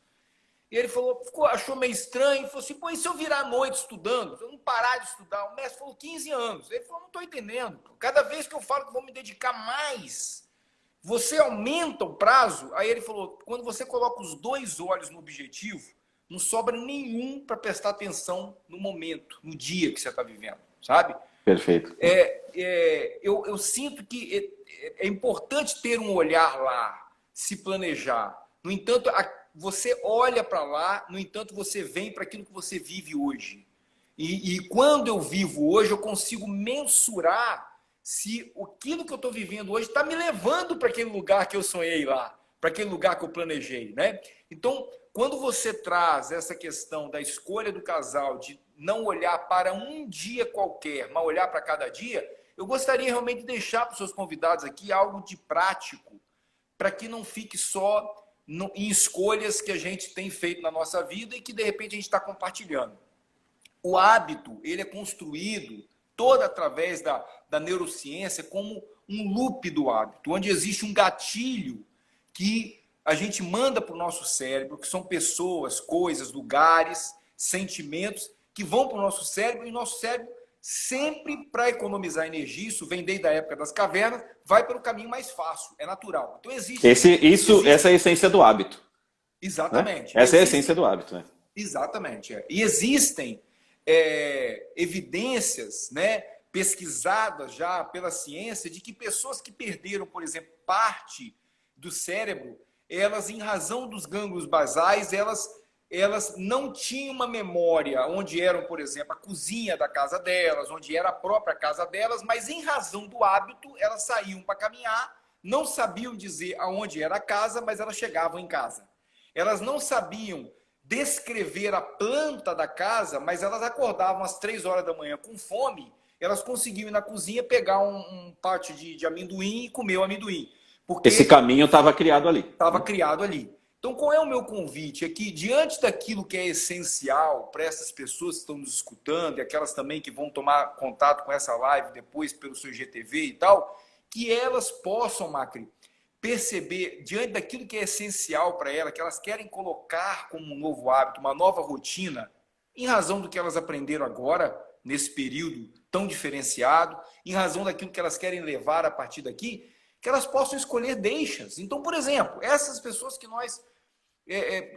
E ele falou, achou meio estranho, falou assim: pô, e se eu virar a noite estudando? Se eu não parar de estudar? O mestre falou: 15 anos. Ele falou: não estou entendendo. Cada vez que eu falo que vou me dedicar mais, você aumenta o prazo? Aí ele falou: quando você coloca os 2 olhos no objetivo, não sobra nenhum para prestar atenção no momento, no dia que você está vivendo, sabe? Perfeito. Eu sinto que é importante ter um olhar lá, se planejar. No entanto, você olha para lá, no entanto, você vem para aquilo que você vive hoje. E quando eu vivo hoje, eu consigo mensurar se aquilo que eu estou vivendo hoje está me levando para aquele lugar que eu sonhei lá, para aquele lugar que eu planejei, né? Então, quando você traz essa questão da escolha do casal, de não olhar para um dia qualquer, mas olhar para cada dia, eu gostaria realmente de deixar para os seus convidados aqui algo de prático, para que não fique só em escolhas que a gente tem feito na nossa vida e que, de repente, a gente está compartilhando. O hábito, ele é construído todo através da neurociência como um loop do hábito, onde existe um gatilho que a gente manda para o nosso cérebro, que são pessoas, coisas, lugares, sentimentos, que vão para o nosso cérebro, e o nosso cérebro, sempre para economizar energia, isso vem desde a época das cavernas, vai pelo caminho mais fácil, é natural. Então existe... Essa é a essência do hábito. Exatamente. Né? Essa é a essência do hábito. Né? Exatamente. E existem evidências, né, pesquisadas já pela ciência, de que pessoas que perderam, por exemplo, parte do cérebro, elas, em razão dos gânglios basais, elas não tinham uma memória onde eram, por exemplo, a cozinha da casa delas, onde era a própria casa delas, mas em razão do hábito, elas saíam para caminhar, não sabiam dizer aonde era a casa, mas elas chegavam em casa. Elas não sabiam descrever a planta da casa, mas elas acordavam às 3 horas da manhã com fome, elas conseguiam ir na cozinha, pegar um pote de amendoim e comer o amendoim. Porque esse caminho estava criado ali. Estava criado ali. Então, qual é o meu convite? É que, diante daquilo que é essencial para essas pessoas que estão nos escutando, e aquelas também que vão tomar contato com essa live depois pelo seu GTV e tal, que elas possam, Macri, perceber, diante daquilo que é essencial para elas, que elas querem colocar como um novo hábito, uma nova rotina, em razão do que elas aprenderam agora, nesse período tão diferenciado, em razão daquilo que elas querem levar a partir daqui, que elas possam escolher deixas. Então, por exemplo, essas pessoas que nós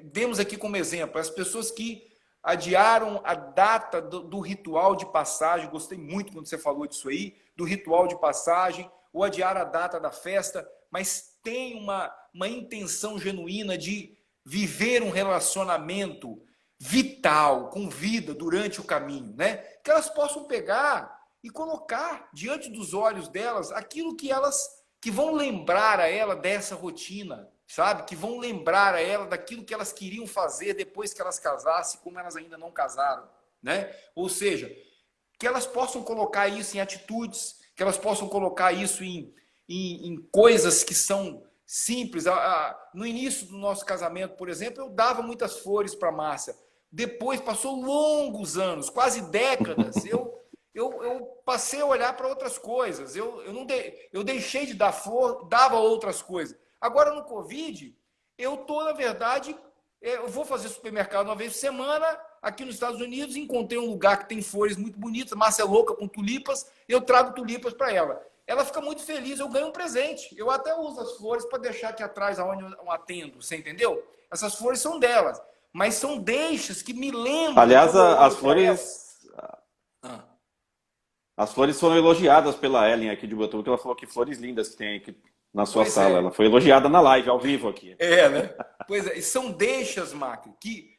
demos aqui como exemplo, as pessoas que adiaram a data do ritual de passagem, gostei muito quando você falou disso aí, do ritual de passagem, ou adiar a data da festa, mas tem uma intenção genuína de viver um relacionamento vital, com vida durante o caminho, né? Que elas possam pegar e colocar diante dos olhos delas aquilo que vão lembrar a ela dessa rotina, sabe? Que vão lembrar a ela daquilo que elas queriam fazer depois que elas casassem, como elas ainda não casaram, né? Ou seja, que elas possam colocar isso em atitudes, que elas possam colocar isso em coisas que são simples. No início do nosso casamento, por exemplo, eu dava muitas flores para a Márcia. Depois, passou longos anos, quase décadas, eu passei a olhar para outras coisas. Eu deixei de dar flor, dava outras coisas. Agora, no Covid, eu tô, na verdade, eu vou fazer supermercado uma vez por semana, aqui nos Estados Unidos, encontrei um lugar que tem flores muito bonitas, Márcia é louca com tulipas, eu trago tulipas para ela. Ela fica muito feliz, eu ganho um presente. Eu até uso as flores para deixar aqui atrás aonde eu atendo, você entendeu? Essas flores são delas, mas são deixas que me lembram... Aliás, as flores foram elogiadas pela Ellen aqui de Botucatu, que ela falou que flores lindas que tem aqui na sua sala. Ela foi elogiada na live, ao vivo aqui. Né? Pois é, e são deixas, Macri,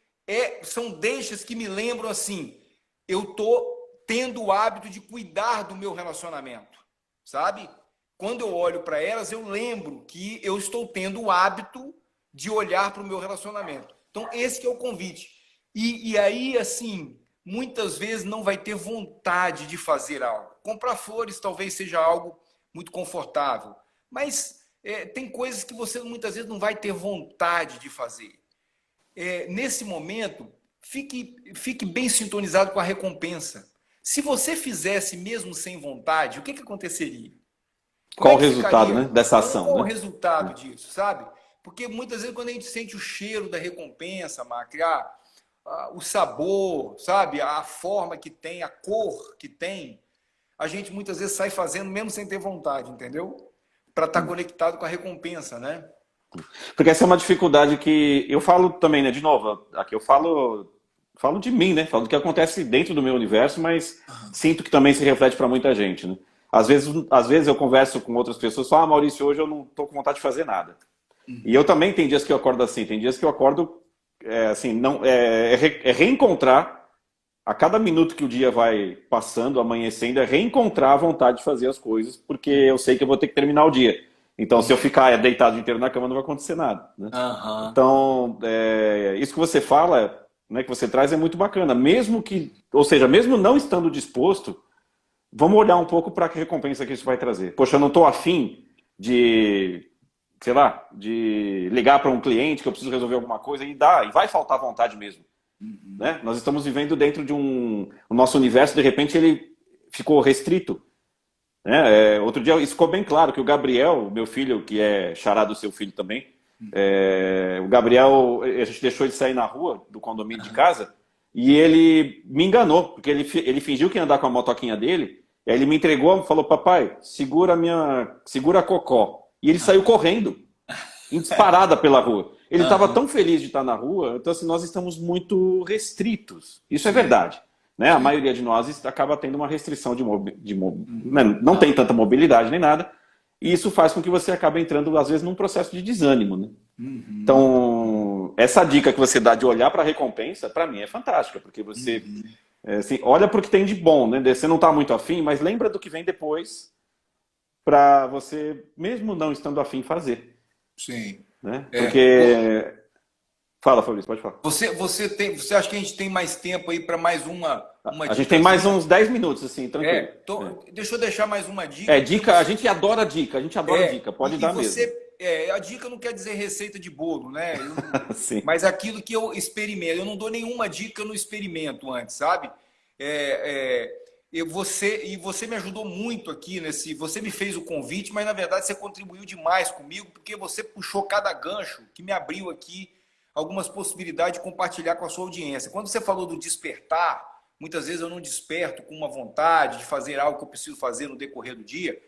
são deixas que me lembram assim, eu tô tendo o hábito de cuidar do meu relacionamento, sabe? Quando eu olho para elas, eu lembro que eu estou tendo o hábito de olhar para o meu relacionamento. Então, esse que é o convite. E aí, assim, muitas vezes não vai ter vontade de fazer algo. Comprar flores talvez seja algo muito confortável, mas tem coisas que você muitas vezes não vai ter vontade de fazer. Nesse momento, fique bem sintonizado com a recompensa. Se você fizesse mesmo sem vontade, o que aconteceria? Qual o resultado, né, dessa ação? Qual o resultado disso, sabe? Porque muitas vezes quando a gente sente o cheiro da recompensa, Macri, o sabor, sabe? A forma que tem, a cor que tem, a gente muitas vezes sai fazendo mesmo sem ter vontade, entendeu? Para estar conectado com a recompensa, né? Porque essa é uma dificuldade que eu falo também, né? De novo, aqui eu falo de mim, né? Falo do que acontece dentro do meu universo, mas sinto que também se reflete para muita gente, né? Às vezes eu converso com outras pessoas e falo, Maurício, hoje eu não estou com vontade de fazer nada. E eu também tem dias que eu acordo assim, tem dias que eu acordo assim, reencontrar a cada minuto que o dia vai passando, amanhecendo, é reencontrar a vontade de fazer as coisas, porque eu sei que eu vou ter que terminar o dia. Então, se eu ficar deitado o inteiro na cama, não vai acontecer nada, né? Então, isso que você fala, né, que você traz é muito bacana. Mesmo não estando disposto, vamos olhar um pouco para a recompensa que isso vai trazer. Poxa, eu não estou afim de ligar para um cliente que eu preciso resolver alguma coisa e vai faltar vontade mesmo. Né? Nós estamos vivendo dentro de o nosso universo, de repente ele ficou restrito. Né? Outro dia isso ficou bem claro, que o Gabriel, meu filho, que é xará do seu filho também, o Gabriel, a gente deixou ele sair na rua do condomínio de casa e ele me enganou, porque ele fingiu que ia andar com a motoquinha dele, e aí ele me entregou e falou, papai, segura a Cocó. E ele saiu correndo, em disparada pela rua. Ele estava tão feliz de estar na rua, então assim, nós estamos muito restritos. Isso é verdade. Né? A maioria de nós acaba tendo uma restrição não tem tanta mobilidade nem nada, e isso faz com que você acabe entrando, às vezes, num processo de desânimo. Né? Então, essa dica que você dá de olhar para a recompensa, para mim é fantástica, porque você assim, olha para o que tem de bom, né? Você não está muito afim, mas lembra do que vem depois, para você, mesmo não estando afim, fazer. Sim. Né? Porque... Fala, Fabrício, pode falar. Você acha que a gente tem mais tempo aí para mais uma dica? A gente tem mais uns 10 minutos, assim, tranquilo. Deixa eu deixar mais uma dica. Dica, a gente adora dica, dica, pode dar mesmo. A dica não quer dizer receita de bolo, né? Sim. Mas aquilo que eu experimento. Eu não dou nenhuma dica no experimento antes, sabe? Você me ajudou muito aqui você me fez o convite, mas na verdade você contribuiu demais comigo, porque você puxou cada gancho que me abriu aqui algumas possibilidades de compartilhar com a sua audiência. Quando você falou do despertar, muitas vezes eu não desperto com uma vontade de fazer algo que eu preciso fazer no decorrer do dia.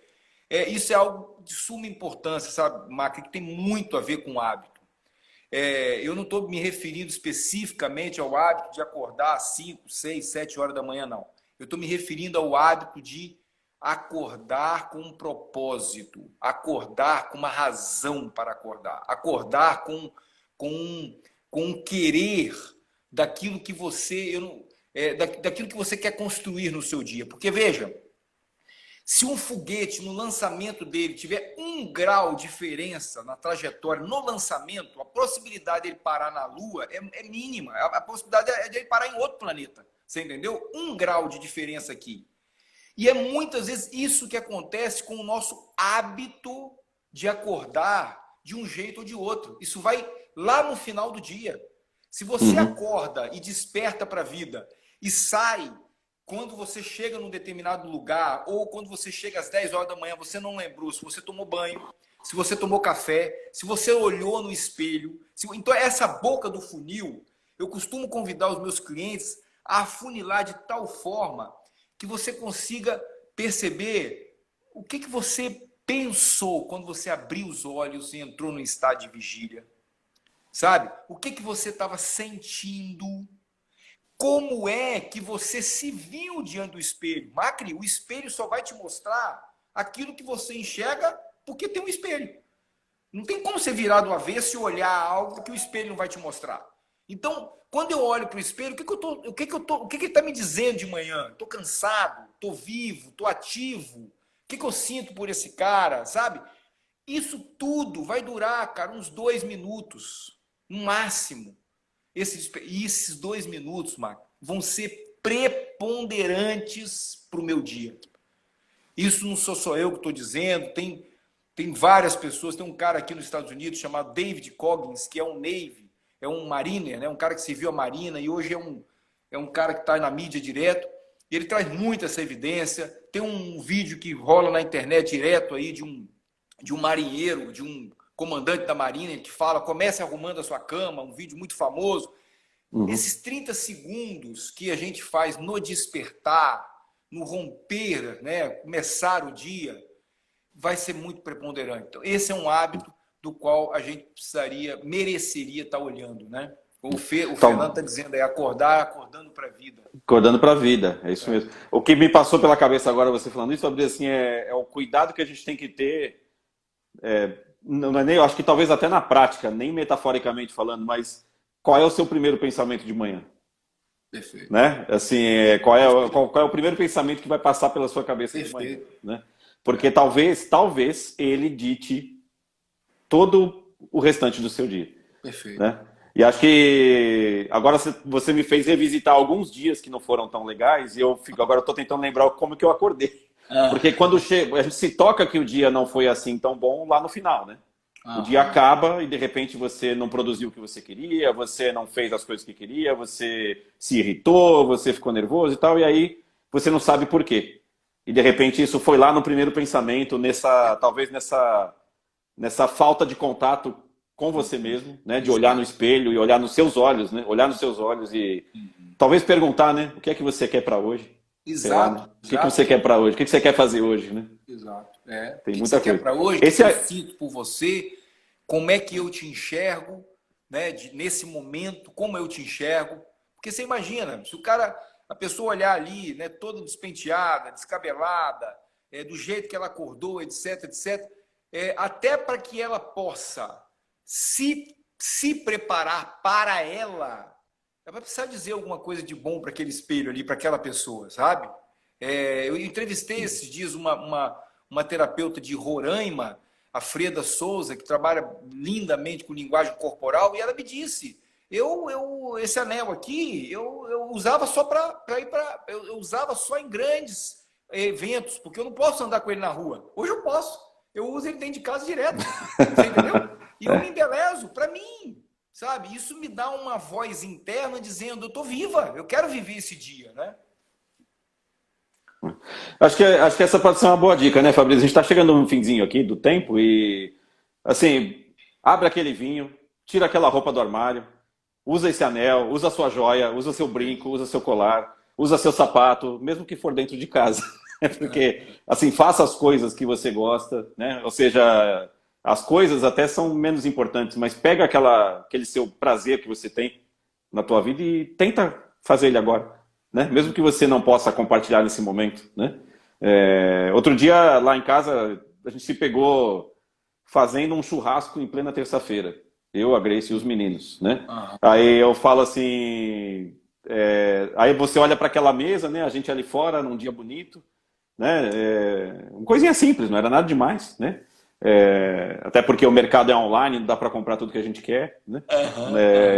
Isso é algo de suma importância, sabe, Macri, que tem muito a ver com o hábito. Eu não estou me referindo especificamente ao hábito de acordar às 5, 6, 7 horas da manhã, não. Eu estou me referindo ao hábito de acordar com um propósito, acordar com uma razão para acordar com um querer daquilo que daquilo que você quer construir no seu dia. Porque, veja, se um foguete no lançamento dele tiver 1 grau de diferença na trajetória, no lançamento, a possibilidade dele parar na Lua é mínima. A possibilidade é de ele parar em outro planeta. Você entendeu? 1 grau de diferença aqui. E é muitas vezes isso que acontece com o nosso hábito de acordar de um jeito ou de outro. Isso vai lá no final do dia. Se você acorda e desperta para a vida e sai quando você chega num determinado lugar ou quando você chega às 10 horas da manhã, você não lembrou se você tomou banho, se você tomou café, se você olhou no espelho. Então, essa boca do funil, eu costumo convidar os meus clientes a afunilar de tal forma que você consiga perceber o que você pensou quando você abriu os olhos e entrou no estado de vigília. Sabe? O que você estava sentindo? Como é que você se viu diante do espelho? Macri, o espelho só vai te mostrar aquilo que você enxerga porque tem um espelho. Não tem como você virar do avesso e olhar algo que o espelho não vai te mostrar. Então, quando eu olho para o espelho, o que ele está me dizendo de manhã? Estou cansado, estou vivo, estou ativo. O que eu sinto por esse cara, sabe? Isso tudo vai durar, cara, uns 2 minutos, no máximo. Esses 2 minutos, Marco, vão ser preponderantes para o meu dia. Isso não sou só eu que estou dizendo, tem várias pessoas. Tem um cara aqui nos Estados Unidos chamado David Coggins, que é um Navy, é um Mariner, né? Um cara que serviu a Marina e hoje é um cara que está na mídia direto. E ele traz muito essa evidência. Tem um vídeo que rola na internet direto aí de um marinheiro, de um comandante da Marinha que fala: comece arrumando a sua cama, um vídeo muito famoso. Esses 30 segundos que a gente faz no despertar, no romper, né, começar o dia, vai ser muito preponderante. Então, esse é um hábito do qual a gente mereceria estar olhando, né? O Fernando está dizendo aí, acordando para a vida. Acordando para a vida, é isso mesmo. O que me passou pela cabeça agora, você falando isso, Fabrício, assim, é o cuidado que a gente tem que ter, não é nem, eu acho que talvez até na prática, nem metaforicamente falando, mas qual é o seu primeiro pensamento de manhã? Perfeito. Né? Assim, qual é o primeiro pensamento que vai passar pela sua cabeça de manhã? Né? Porque talvez ele dite todo o restante do seu dia. Perfeito. Né? E acho que agora você me fez revisitar alguns dias que não foram tão legais e agora eu estou tentando lembrar como que eu acordei. Porque quando a gente se toca que o dia não foi assim tão bom lá no final, né? O dia acaba e de repente você não produziu o que você queria, você não fez as coisas que queria, você se irritou, você ficou nervoso e tal, e aí você não sabe por quê. E de repente isso foi lá no primeiro pensamento, talvez nessa falta de contato com você mesmo, né? De olhar no espelho e olhar nos seus olhos, né? Olhar nos seus olhos e talvez perguntar, né? O que é que você quer para hoje? Exato. Lá, né? O que você quer para hoje? O que você quer fazer hoje, né? Exato. Tem muita coisa. Quer para hoje? O que eu sinto por você? Como é que eu te enxergo, né? Nesse momento, como eu te enxergo? Porque você imagina, se a pessoa olhar ali, né? Toda despenteada, descabelada, do jeito que ela acordou, etc, etc, até para que ela possa se preparar para ela vai precisar dizer alguma coisa de bom para aquele espelho ali, para aquela pessoa, sabe? Eu entrevistei esses dias uma terapeuta de Roraima, a Freda Souza, que trabalha lindamente com linguagem corporal, e ela me disse: esse anel aqui, eu usava só eu usava só em grandes eventos, porque eu não posso andar com ele na rua. Hoje eu posso. Eu uso ele dentro de casa direto. Você entendeu? E eu me embelezo para mim. Sabe? Isso me dá uma voz interna dizendo: eu estou viva, eu quero viver esse dia, né? Acho que essa pode ser uma boa dica, né, Fabrício? A gente está chegando no finzinho aqui do tempo e, assim, abre aquele vinho, tira aquela roupa do armário, usa esse anel, usa a sua joia, usa seu brinco, usa seu colar, usa seu sapato, mesmo que for dentro de casa. Porque, assim, faça as coisas que você gosta, né? Ou seja, as coisas até são menos importantes, mas pega aquele seu prazer que você tem na tua vida e tenta fazer ele agora, né? Mesmo que você não possa compartilhar nesse momento, né? Outro dia, lá em casa, a gente se pegou fazendo um churrasco em plena terça-feira. Eu, a Grace e os meninos, né? Aí eu falo assim... aí você olha para aquela mesa, né? A gente ali fora, num dia bonito, né? Uma coisinha simples, não era nada demais, né? Até porque o mercado é online, não dá para comprar tudo que a gente quer, né?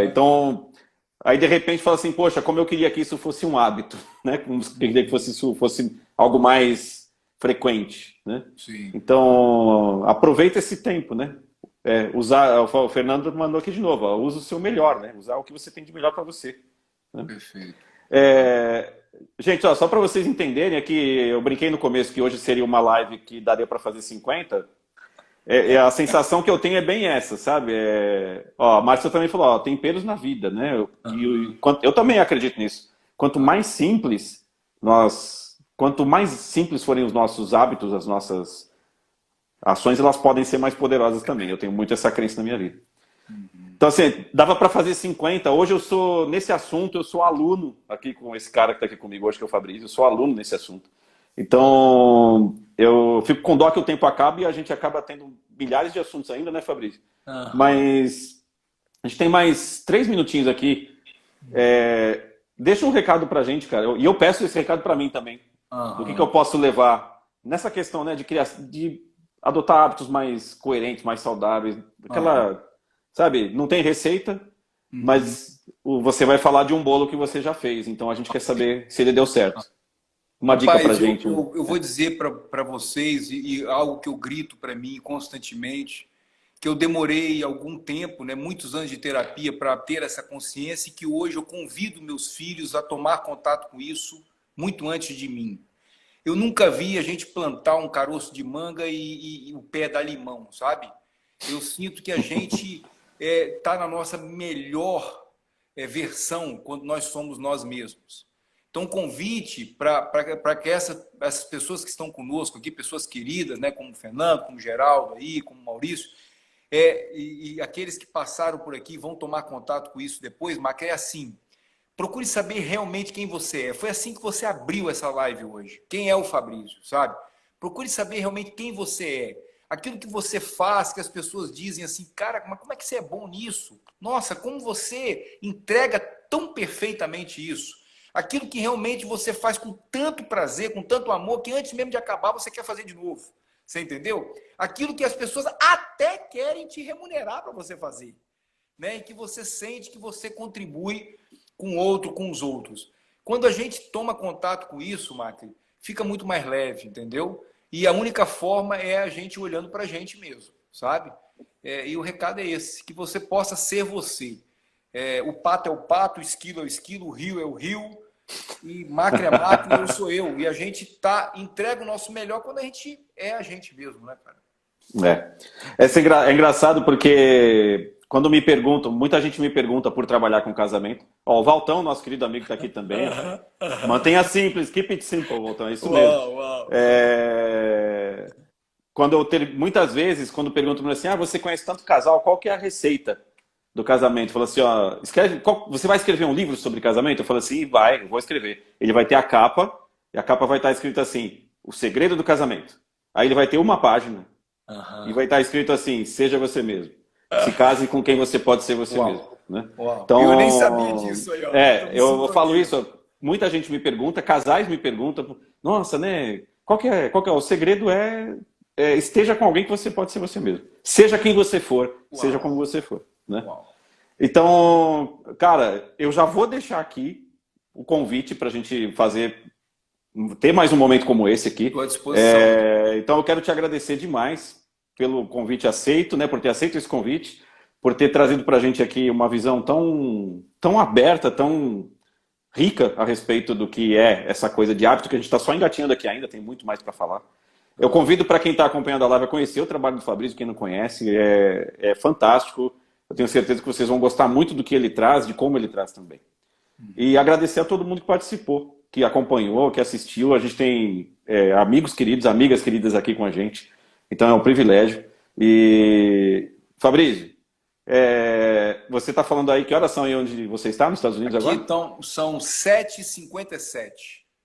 Então, aí de repente fala assim: poxa, como eu queria que isso fosse um hábito, né? Como eu queria que fosse algo mais frequente, né? Sim. Então, aproveita esse tempo, né? O Fernando mandou aqui de novo: usa o seu melhor, né? Usar o que você tem de melhor para você, né? Perfeito. Gente, só para vocês entenderem aqui, eu brinquei no começo que hoje seria uma live que daria para fazer 50. A sensação que eu tenho é bem essa, sabe? Ó, a Márcia também falou, ó, temperos na vida, né? Eu também acredito nisso. Quanto mais simples forem os nossos hábitos, as nossas ações, elas podem ser mais poderosas também. Eu tenho muito essa crença na minha vida. Então, assim, dava para fazer 50. Hoje nesse assunto, eu sou aluno aqui com esse cara que está aqui comigo hoje, que é o Fabrício. Eu sou aluno nesse assunto. Então, eu fico com dó que o tempo acaba e a gente acaba tendo milhares de assuntos ainda, né, Fabrício? Mas a gente tem mais 3 minutinhos aqui. Deixa um recado pra gente, cara. E eu peço esse recado pra mim também. Do que eu posso levar nessa questão, né, de adotar hábitos mais coerentes, mais saudáveis. Sabe, não tem receita, mas você vai falar de um bolo que você já fez. Então a gente quer saber se ele deu certo. Uma dica pra gente. Eu vou dizer para vocês, e algo que eu grito para mim constantemente, que eu demorei algum tempo, né, muitos anos de terapia para ter essa consciência, e que hoje eu convido meus filhos a tomar contato com isso muito antes de mim. Eu nunca vi a gente plantar um caroço de manga e o pé dar limão, sabe? Eu sinto que a gente está na nossa melhor versão quando nós somos nós mesmos. Então, convite para que essas pessoas que estão conosco aqui, pessoas queridas, né, como o Fernando, como o Geraldo, aí, como o Maurício, e aqueles que passaram por aqui vão tomar contato com isso depois, mas é assim, procure saber realmente quem você é. Foi assim que você abriu essa live hoje. Quem é o Fabrício, sabe? Procure saber realmente quem você é. Aquilo que você faz, que as pessoas dizem assim, cara, mas como é que você é bom nisso? Nossa, como você entrega tão perfeitamente isso? Aquilo que realmente você faz com tanto prazer, com tanto amor, que antes mesmo de acabar você quer fazer de novo. Você entendeu? Aquilo que as pessoas até querem te remunerar para você fazer. Né? E que você sente que você contribui com o outro, com os outros. Quando a gente toma contato com isso, Macri, fica muito mais leve, entendeu? E a única forma é a gente olhando para a gente mesmo, sabe? E o recado é esse, que você possa ser você. O pato é o pato, o esquilo é o esquilo, o rio é o rio, e Macri é Macri, eu sou eu. E a gente entrega o nosso melhor quando a gente é a gente mesmo, né, cara? É engraçado porque quando me perguntam, muita gente me pergunta por trabalhar com casamento. Ó, o Valtão, nosso querido amigo, está aqui também. Mantenha simples, keep it simple, Valtão, é isso mesmo. Muitas vezes, quando perguntam assim, você conhece tanto casal, qual que é a receita do casamento? Fala assim, ó, você vai escrever um livro sobre casamento? Eu falo assim, eu vou escrever. Ele vai ter a capa, e a capa vai estar escrito assim, o segredo do casamento. Aí ele vai ter uma página, e vai estar escrito assim, seja você mesmo. Se case com quem você pode ser você mesmo. Né? Então, eu nem sabia disso aí. Ó. Eu falo isso, muita gente me pergunta, casais me perguntam, nossa, né, qual que é? O segredo esteja com alguém que você pode ser você mesmo. Seja quem você for, seja como você for. Né? Então, cara, eu já vou deixar aqui o convite para a gente ter mais um momento como esse aqui. Estou à disposição. Então eu quero te agradecer demais pelo convite aceito, né, por ter aceito esse convite, por ter trazido para a gente aqui uma visão tão aberta, tão rica a respeito do que é essa coisa de hábito, que a gente está só engatinhando aqui ainda, tem muito mais para falar. Eu convido para quem está acompanhando a live a conhecer o trabalho do Fabrício, quem não conhece, é fantástico. Eu tenho certeza que vocês vão gostar muito do que ele traz, de como ele traz também. E agradecer a todo mundo que participou, que acompanhou, que assistiu. A gente tem amigos queridos, amigas queridas aqui com a gente. Então é um privilégio. E, Fabrício, você está falando aí, que horas são aí onde você está, nos Estados Unidos agora? Então, são 7h57.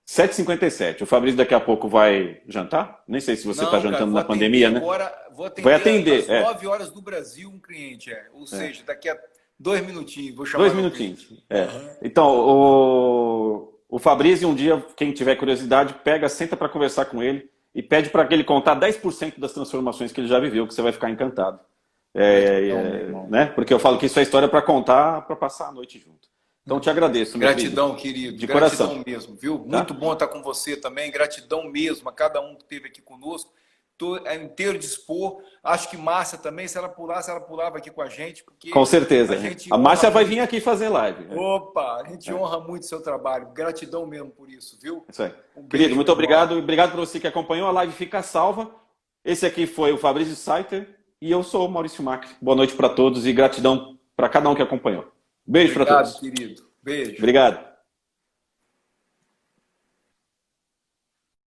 7h57. O Fabrício daqui a pouco vai jantar? Nem sei se você está jantando na pandemia, né? Vai atender às 9 horas do Brasil um cliente. Ou seja, daqui a 2 minutinhos. Vou chamar 2 minutinhos. Então, o Fabrício, um dia, quem tiver curiosidade, senta para conversar com ele e pede para que ele contar 10% das transformações que ele já viveu, que você vai ficar encantado. Né? Porque eu falo que isso é história para contar, para passar a noite junto. Então, te agradeço. Gratidão, querido. De gratidão coração. Mesmo, viu? Tá? Muito bom estar com você também. Gratidão mesmo a cada um que esteve aqui conosco. Estou inteiro de expor. Acho que Márcia também, se ela pulava aqui com a gente. Porque com certeza. A Márcia vai vir aqui fazer live. Opa, a gente honra muito o seu trabalho. Gratidão mesmo por isso, viu? Isso aí. Querido, muito obrigado. Obrigado por você que acompanhou. A live fica salva. Esse aqui foi o Fabrício Saiter e eu sou o Maurício Macri. Boa noite para todos e gratidão para cada um que acompanhou. Beijo para Obrigado, todos. querido. Beijo. Obrigado.